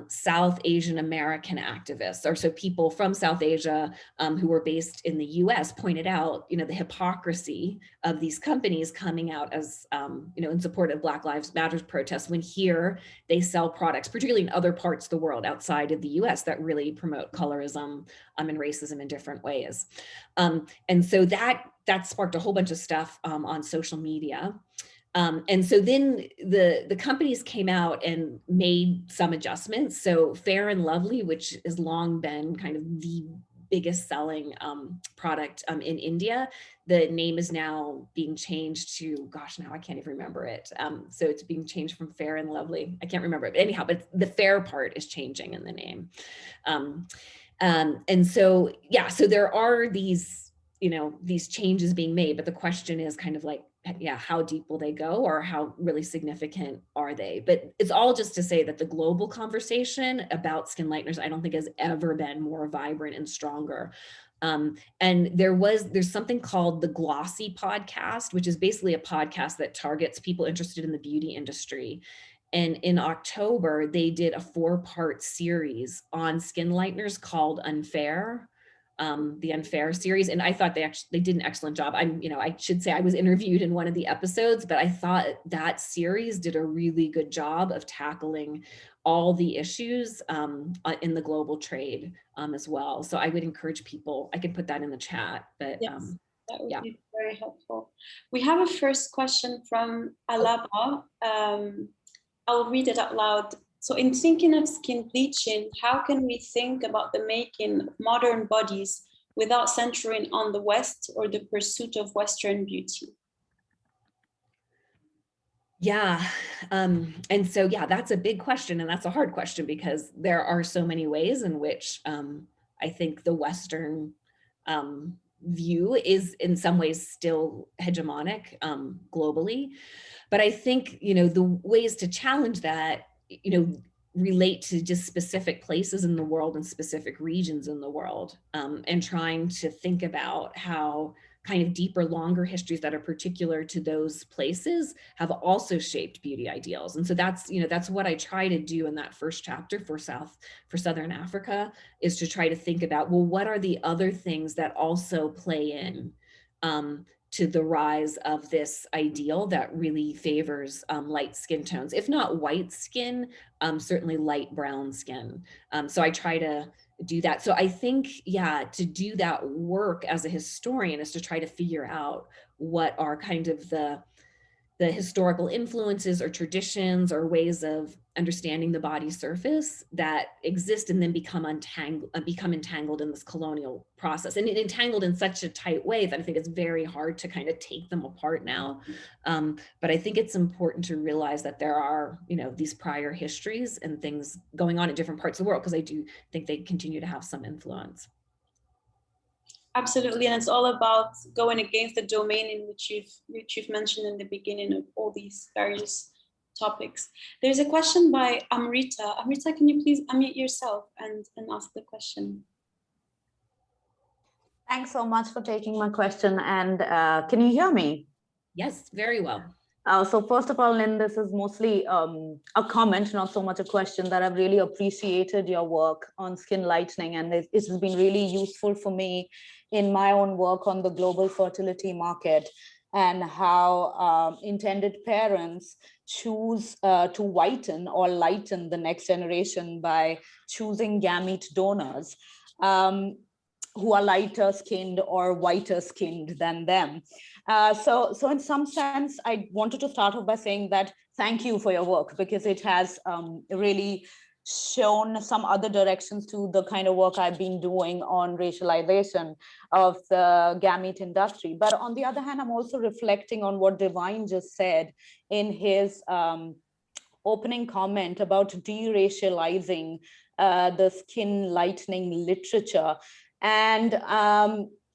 South Asian American activists, or so people from South Asia who were based in the US pointed out, you know, the hypocrisy of these companies coming out as, you know, in support of Black Lives Matter protests, when here they sell products, particularly in other parts of the world outside of the US, that really promote colorism and racism in different ways. And so that sparked a whole bunch of stuff on social media. And so then the companies came out and made some adjustments. So Fair and Lovely, which has long been kind of the biggest selling product in India, the name is now being changed to, gosh, now I can't even remember it. So it's being changed from Fair and Lovely. I can't remember it, but anyhow, but the fair part is changing in the name. And so, yeah, so there are these, you know, these changes being made, but the question is kind of like, yeah, how deep will they go, or how really significant are they? But it's all just to say that the global conversation about skin lighteners, I don't think has ever been more vibrant and stronger. And there's something called the Glossy Podcast, which is basically a podcast that targets people interested in the beauty industry. And in October, they did a 4-part series on skin lighteners called Unfair. The Unfair series, and I thought they did an excellent job. I should say I was interviewed in one of the episodes, but I thought that series did a really good job of tackling all the issues in the global trade as well. So I would encourage people, I can put that in the chat, but yes, that would yeah. be very helpful. We have a first question from Alaba. I'll read it out loud. So in thinking of skin bleaching, how can we think about the making of modern bodies without centering on the West or the pursuit of Western beauty? Yeah. And so, yeah, that's a big question, and that's a hard question, because there are so many ways in which I think the Western view is in some ways still hegemonic globally. But I think, you know, the ways to challenge that, you know, relate to just specific places in the world and specific regions in the world, and trying to think about how kind of deeper, longer histories that are particular to those places have also shaped beauty ideals. And so that's, you know, that's what I try to do in that first chapter for Southern Africa, is to try to think about, well, what are the other things that also play in to the rise of this ideal that really favors light skin tones, if not white skin, certainly light brown skin. So I try to do that. So I think, yeah, to do that work as a historian is to try to figure out what are kind of the historical influences or traditions or ways of understanding the body surface that exist and then become entangled in this colonial process. And it entangled in such a tight way that I think it's very hard to kind of take them apart now. But I think it's important to realize that there are, you know, these prior histories and things going on in different parts of the world, because I do think they continue to have some influence. Absolutely, and it's all about going against the domain in which you've mentioned in the beginning of all these various topics. There's a question by Amrita. Amrita, can you please unmute yourself and ask the question? Thanks so much for taking my question. And can you hear me? Yes, very well. So first of all, Lynn, this is mostly a comment, not so much a question, that I've really appreciated your work on skin lightening, and it has been really useful for me in my own work on the global fertility market and how intended parents choose to whiten or lighten the next generation by choosing gamete donors who are lighter skinned or whiter skinned than them. So in some sense, I wanted to start off by saying that thank you for your work, because it has really shown some other directions to the kind of work I've been doing on racialization of the gamete industry. But on the other hand, I'm also reflecting on what Divine just said in his opening comment about deracializing the skin lightening literature. And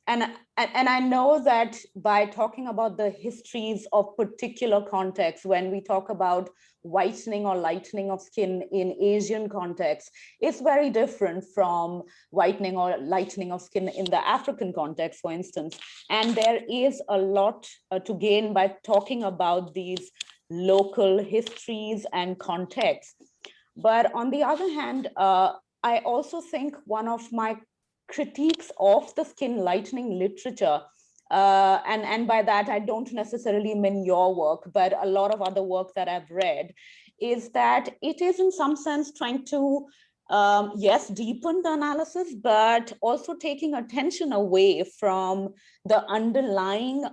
I know that by talking about the histories of particular contexts, when we talk about whitening or lightening of skin in Asian contexts, it's very different from whitening or lightening of skin in the African context, for instance. And there is a lot to gain by talking about these local histories and contexts. But on the other hand, I also think one of my critiques of the skin lightening literature, and by that I don't necessarily mean your work, but a lot of other work that I've read, is that it is in some sense trying to, yes, deepen the analysis, but also taking attention away from the underlying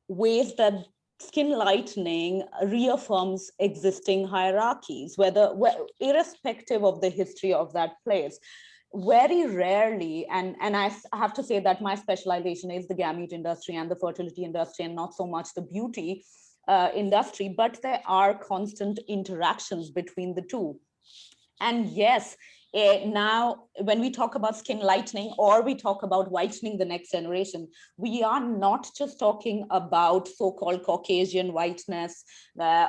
ways that skin lightening reaffirms existing hierarchies, irrespective of the history of that place. Very rarely, and I have to say that my specialization is the gamete industry and the fertility industry, and not so much the beauty industry, but there are constant interactions between the two. And yes, now when we talk about skin lightening or we talk about whitening the next generation, we are not just talking about so-called Caucasian whiteness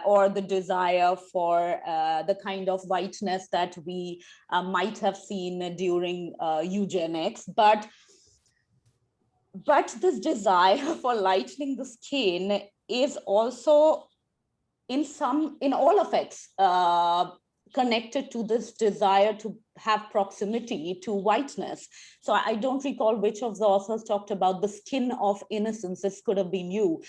or the desire for the kind of whiteness that we might have seen during eugenics, but this desire for lightening the skin is also in all effects connected to this desire to have proximity to whiteness. So I don't recall which of the authors talked about the skin of innocence. This could have been you.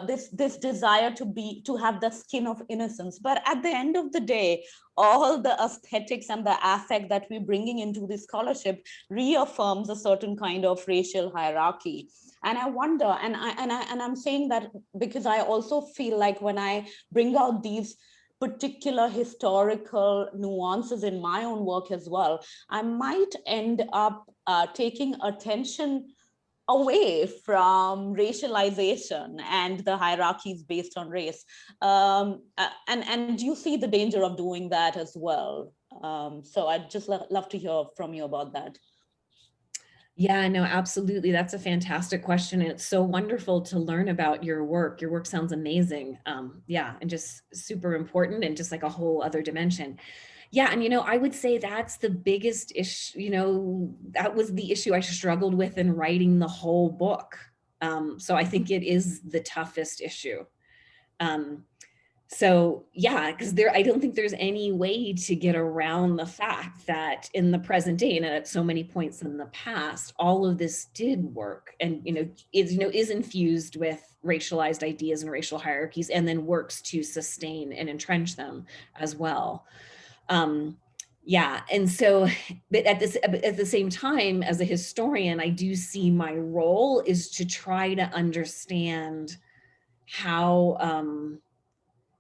This desire to have the skin of innocence. But at the end of the day, all the aesthetics and the affect that we're bringing into this scholarship reaffirms a certain kind of racial hierarchy. And I wonder, and I'm saying that because I also feel like when I bring out these particular historical nuances in my own work as well, I might end up taking attention away from racialization and the hierarchies based on race. And you see the danger of doing that as well. So I'd just love to hear from you about that. Yeah, no, absolutely. That's a fantastic question. And it's so wonderful to learn about your work. Your work sounds amazing. Yeah, and just super important and just like a whole other dimension. Yeah, and I would say that's the biggest issue, that was the issue I struggled with in writing the whole book. So I think it is the toughest issue. So yeah, because I don't think there's any way to get around the fact that in the present day and at so many points in the past, all of this did work and is infused with racialized ideas and racial hierarchies, and then works to sustain and entrench them as well. Yeah, and so, but at the same time, as a historian, I do see my role is to try to understand how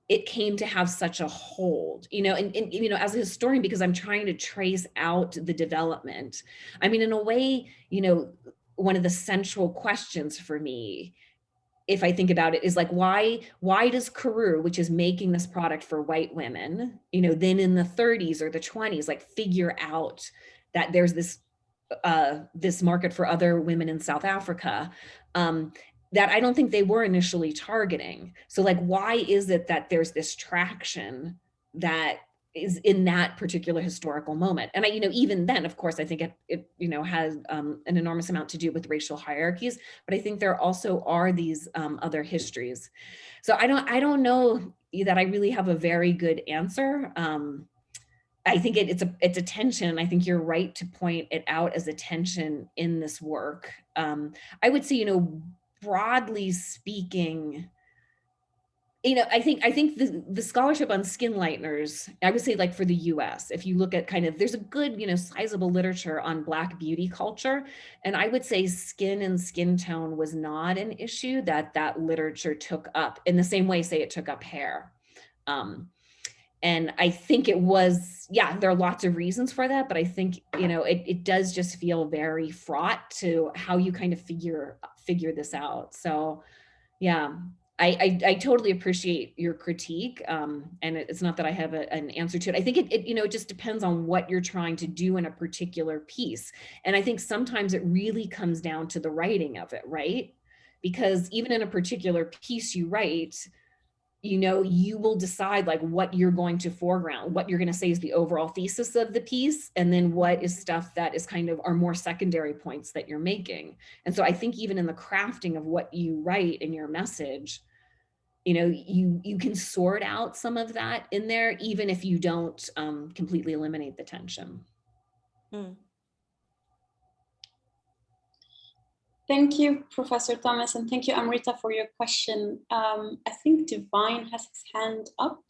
it came to have such a hold, and as a historian, because I'm trying to trace out the development. I mean, in a way, one of the central questions for me, if I think about it, is like, why does Karoo, which is making this product for white women, then in the 30s or the 20s, like figure out that there's this market for other women in South Africa, that I don't think they were initially targeting. So like, why is it that there's this traction that is in that particular historical moment? And even then, of course, I think it has an enormous amount to do with racial hierarchies, but I think there also are these other histories. So I don't know that I really have a very good answer. I think it's a tension. I think you're right to point it out as a tension in this work. I would say, broadly speaking, I think the scholarship on skin lighteners, I would say, like for the US, if you look at there's a good, sizable literature on Black beauty culture. And I would say skin and skin tone was not an issue that literature took up in the same way, say, it took up hair. And I think it was, yeah, there are lots of reasons for that, but I think, you know, it does just feel very fraught to how you kind of figure this out. So yeah, I totally appreciate your critique. And it's not that I have an answer to it. I think it, you know, it just depends on what you're trying to do in a particular piece. And I think sometimes it really comes down to the writing of it, right? Because even in a particular piece you write, you know, you will decide like what you're going to foreground, what you're going to say is the overall thesis of the piece, and then what is stuff that is kind of are more secondary points that you're making. And so I think even in the crafting of what you write in your message, you know, you can sort out some of that in there, even if you don't completely eliminate the tension. Thank you, Professor Thomas, and thank you, Amrita, for your question. I think Divine has his hand up.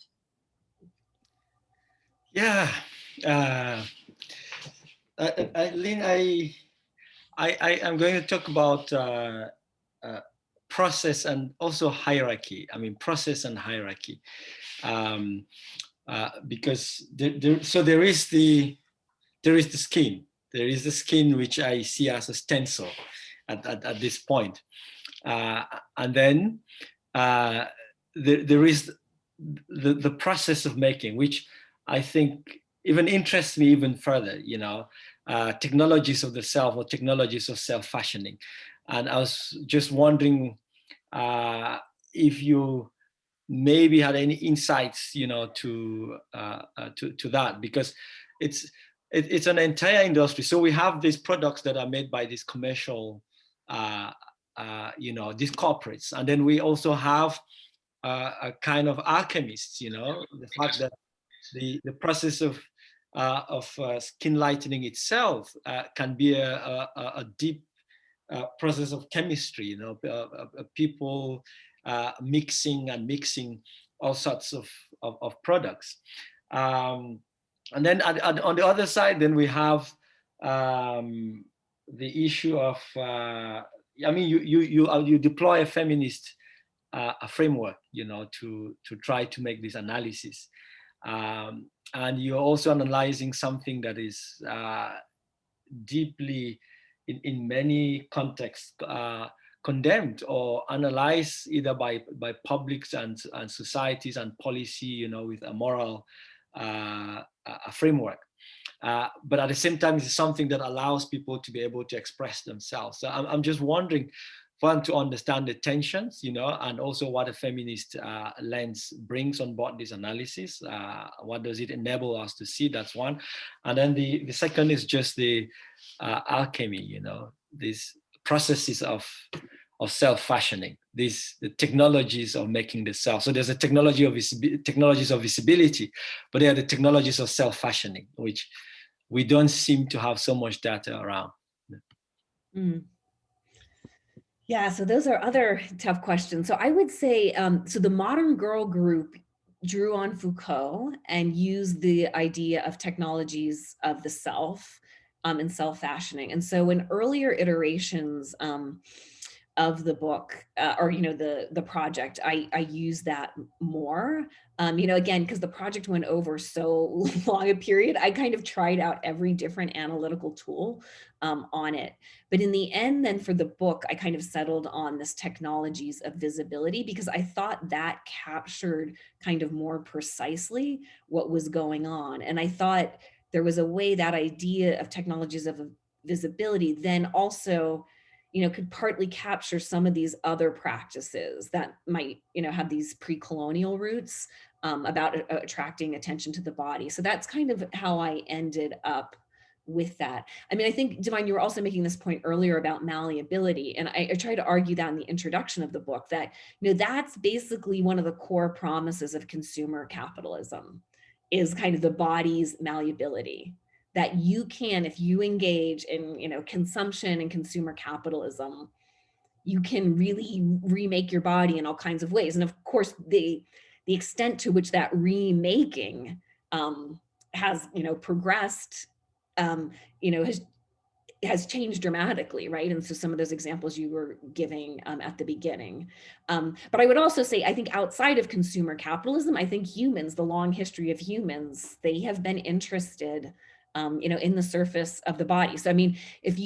Yeah, Lynn, I'm going to talk about process and also hierarchy. I mean, process and hierarchy, because there is the skin. There is the skin, which I see as a stencil at this point, and then there is the process of making, which I think even interests me even further. You know, technologies of the self or technologies of self-fashioning, and I was just wondering if you maybe had any insights, you know, to that, because it's an entire industry. So we have these products that are made by these commercial, you know, these corporates, and then we also have a kind of alchemists. You know, the fact that the process of skin lightening itself can be a deep process of chemistry. You know, people mixing all sorts of products. And then on the other side, then we have the issue of, I mean, you deploy a feminist a framework, you know, to try to make this analysis. And you're also analyzing something that is deeply, in many contexts, condemned or analyzed either by publics and societies and policy, you know, with a moral a framework. But at the same time, it's something that allows people to be able to express themselves. So I'm just wondering, one, to understand the tensions, you know, and also what a feminist lens brings on board this analysis. What does it enable us to see? That's one. And then the second is just the alchemy, you know, these processes of self-fashioning, the technologies of making the self. So there's a technologies of visibility, but there are the technologies of self-fashioning, which we don't seem to have so much data around. Yeah, so those are other tough questions. So I would say, so the modern girl group drew on Foucault and used the idea of technologies of the self and self-fashioning. And so in earlier iterations of the book, or, you know, the project, I use that more, you know, again, because the project went over so long a period, I kind of tried out every different analytical tool on it. But in the end, then for the book, I kind of settled on this technologies of visibility, because I thought that captured kind of more precisely what was going on. And I thought there was a way that idea of technologies of visibility then also, you know, could partly capture some of these other practices that might, you know, have these pre-colonial roots about attracting attention to the body. So that's kind of how I ended up with that. I mean, I think, Divine, you were also making this point earlier about malleability. And I try to argue that in the introduction of the book, that, you know, that's basically one of the core promises of consumer capitalism, is kind of the body's malleability. That you can, if you engage in, you know, consumption and consumer capitalism, you can really remake your body in all kinds of ways. And of course, the extent to which that remaking has, you know, progressed, you know, has changed dramatically, right? And so some of those examples you were giving at the beginning. But I would also say, I think outside of consumer capitalism, I think humans, the long history of humans, they have been interested in the surface of the body. So, I mean, if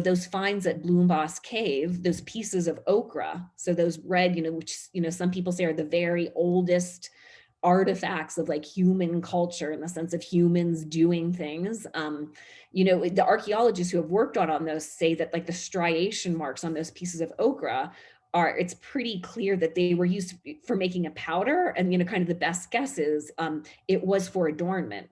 those finds at Bloomboss Cave, those pieces of ochre, so those red, which, some people say are the very oldest artifacts of like human culture in the sense of humans doing things. The archaeologists who have worked on those say that like the striation marks on those pieces of ochre it's pretty clear that they were used for making a powder. And, kind of the best guess is it was for adornment,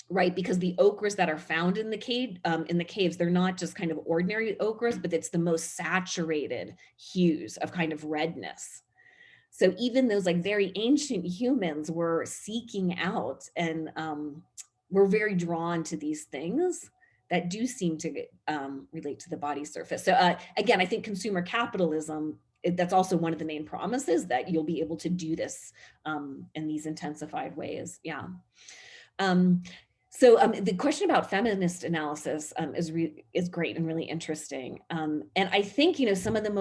right? Because the ochres that are found in the caves, they're not just kind of ordinary ochres, but it's the most saturated hues of kind of redness. So even those like very ancient humans were seeking out and were very drawn to these things that do seem to relate to the body surface. So again, I think consumer capitalism, that's also one of the main promises, that you'll be able to do this in these intensified ways. Yeah. So the question about feminist analysis is great and really interesting. And I think, some of the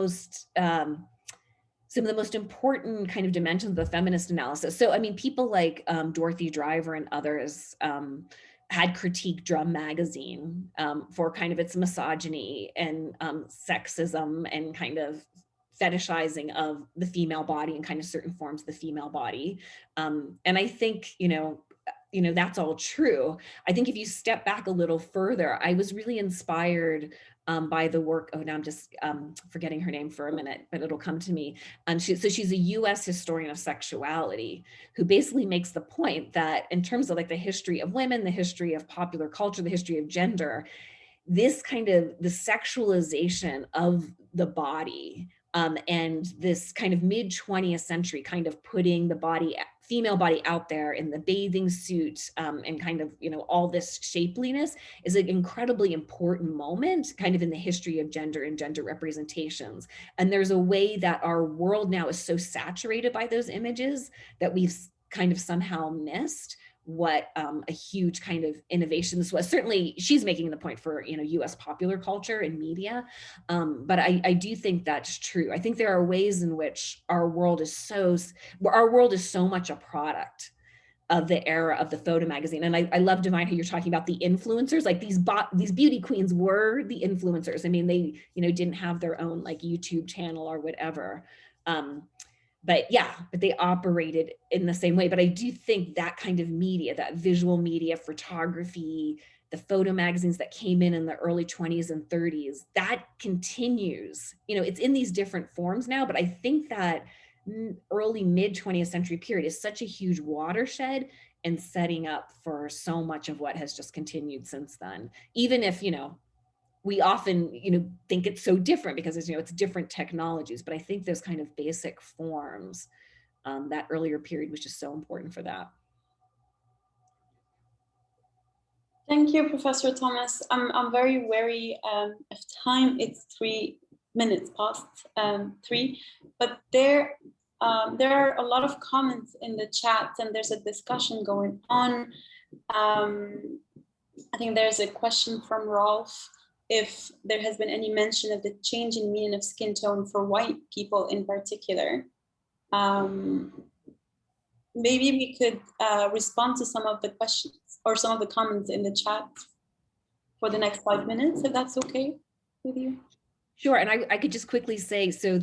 most important kind of dimensions of the feminist analysis. So, I mean, people like Dorothy Driver and others had critiqued Drum magazine for kind of its misogyny and sexism and kind of fetishizing of the female body and kind of certain forms of the female body. And I think, that's all true. I think if you step back a little further, I was really inspired by the work, now I'm just forgetting her name for a minute, but it'll come to me. She's a US historian of sexuality who basically makes the point that in terms of like the history of women, the history of popular culture, the history of gender, this kind of the sexualization of the body and this kind of mid 20th century kind of putting the female body out there in the bathing suit and kind of, all this shapeliness is an incredibly important moment kind of in the history of gender and gender representations. And there's a way that our world now is so saturated by those images that we've kind of somehow missed what a huge kind of innovation this was. Certainly she's making the point for, US popular culture and media. But I do think that's true. I think there are ways in which our world is so much a product of the era of the photo magazine. And I love, Divine, how you're talking about the influencers, like these beauty queens were the influencers. I mean, they, didn't have their own like YouTube channel or whatever. But they operated in the same way. But I do think that kind of media, that visual media, photography, the photo magazines that came in the early 20s and 30s, that continues. It's in these different forms now, but I think that early mid 20th century period is such a huge watershed and setting up for so much of what has just continued since then. Even if, we often, think it's so different because it's different technologies, but I think those kind of basic forms, that earlier period was just so important for that. Thank you, Professor Thomas. I'm very wary of time. It's 3 minutes past 3, but there are a lot of comments in the chat and there's a discussion going on. I think there's a question from Rolf, if there has been any mention of the change in meaning of skin tone for white people in particular. Maybe we could respond to some of the questions or some of the comments in the chat for the next 5 minutes, if that's okay with you. Sure, and I could just quickly say, so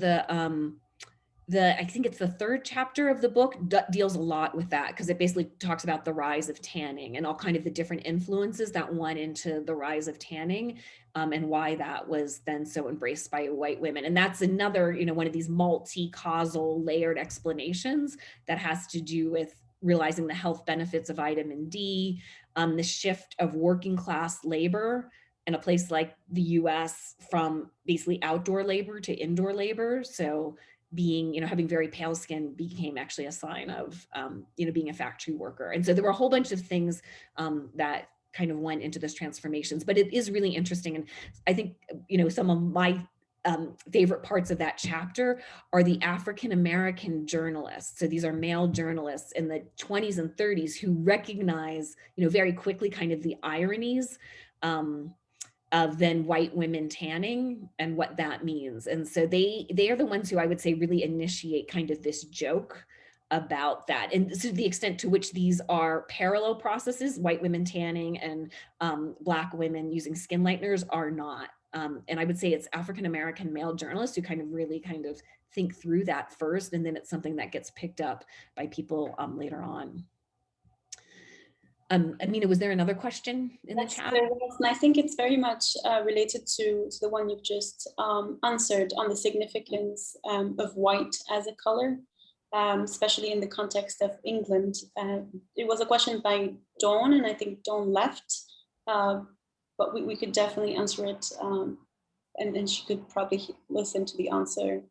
I think it's the 3rd chapter of the book deals a lot with that, because it basically talks about the rise of tanning and all kind of the different influences that went into the rise of tanning and why that was then so embraced by white women. And that's another, one of these multi-causal layered explanations that has to do with realizing the health benefits of vitamin D, the shift of working class labor in a place like the US from basically outdoor labor to indoor labor. So being, having very pale skin became actually a sign of, being a factory worker. And so there were a whole bunch of things that kind of went into those transformations, but it is really interesting. And I think, some of my favorite parts of that chapter are the African-American journalists. So these are male journalists in the 20s and 30s who recognize, very quickly kind of the ironies of then white women tanning and what that means. And so they are the ones who I would say really initiate kind of this joke about that. And to the extent to which these are parallel processes, white women tanning and Black women using skin lighteners are not. And I would say it's African-American male journalists who kind of really kind of think through that first, and then it's something that gets picked up by people later on. Amina, was there another question in the chat? And I think it's very much related to the one you've just answered on the significance of white as a color, especially in the context of England. It was a question by Dawn, and I think Dawn left, but we could definitely answer it, and then she could probably listen to the answer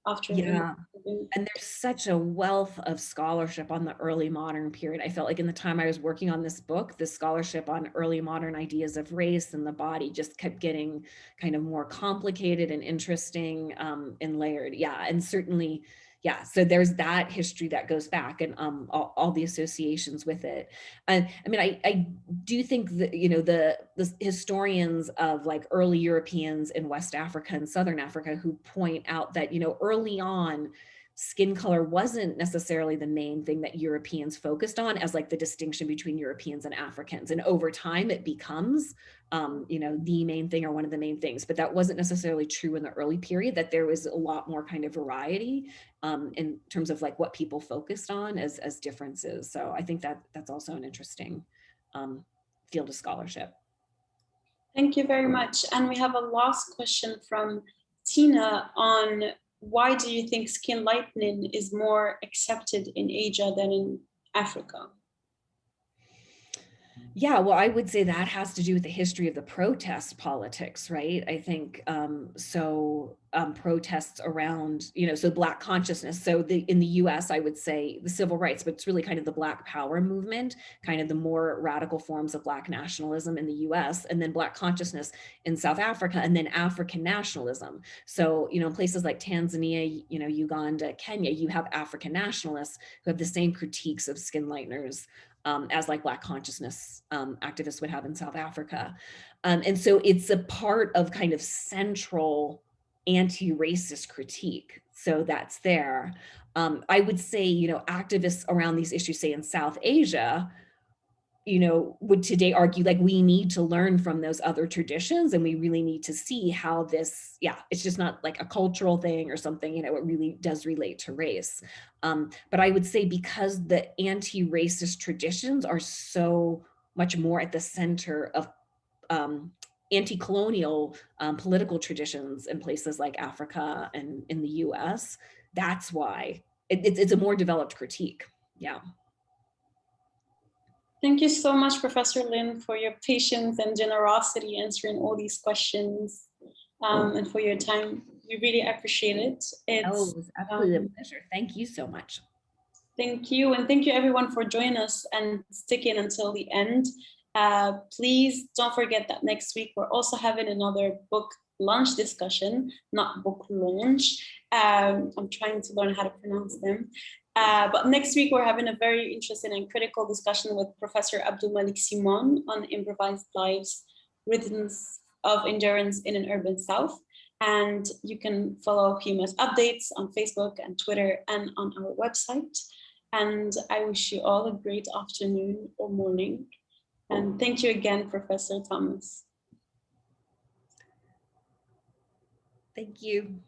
after. Yeah, and there's such a wealth of scholarship on the early modern period. I felt like in the time I was working on this book, the scholarship on early modern ideas of race and the body just kept getting kind of more complicated and interesting and layered. Yeah, and certainly, yeah, so there's that history that goes back and all the associations with it. I mean, I do think that, you know, the historians of like early Europeans in West Africa and Southern Africa who point out that, you know, early on, skin color wasn't necessarily the main thing that Europeans focused on as like the distinction between Europeans and Africans. And over time it becomes, you know, the main thing or one of the main things, but that wasn't necessarily true in the early period, that there was a lot more kind of variety in terms of like what people focused on as differences. So I think that that's also an interesting field of scholarship. Thank you very much. And we have a last question from Tina on why do you think skin lightening is more accepted in Asia than in Africa? Yeah, well, I would say that has to do with the history of the protest politics, right? I think protests around, you know, so Black consciousness. So in the US, I would say the civil rights, but it's really kind of the Black power movement, kind of the more radical forms of Black nationalism in the US, and then Black consciousness in South Africa, and then African nationalism. So, you know, in places like Tanzania, you know, Uganda, Kenya, you have African nationalists who have the same critiques of skin lighteners as like Black consciousness activists would have in South Africa. And so it's a part of kind of central anti-racist critique. So that's there. I would say, you know, activists around these issues, say in South Asia, you know, would today argue like we need to learn from those other traditions and we really need to see how this, yeah, it's just not like a cultural thing or something, you know, it really does relate to race. But I would say because the anti-racist traditions are so much more at the center of anti-colonial political traditions in places like Africa and in the US, that's why it's a more developed critique, yeah. Thank you so much, Professor Lynn, for your patience and generosity answering all these questions and for your time. We really appreciate it. It was absolutely a pleasure. Thank you so much. Thank you. And thank you everyone for joining us and sticking until the end. Please don't forget that next week, we're also having another book launch discussion, not book launch. I'm trying to learn how to pronounce them. But next week, we're having a very interesting and critical discussion with Professor Abdul Malik Simon on improvised lives, rhythms of endurance in an urban South. And you can follow Huma's updates on Facebook and Twitter and on our website. And I wish you all a great afternoon or morning. And thank you again, Professor Thomas. Thank you.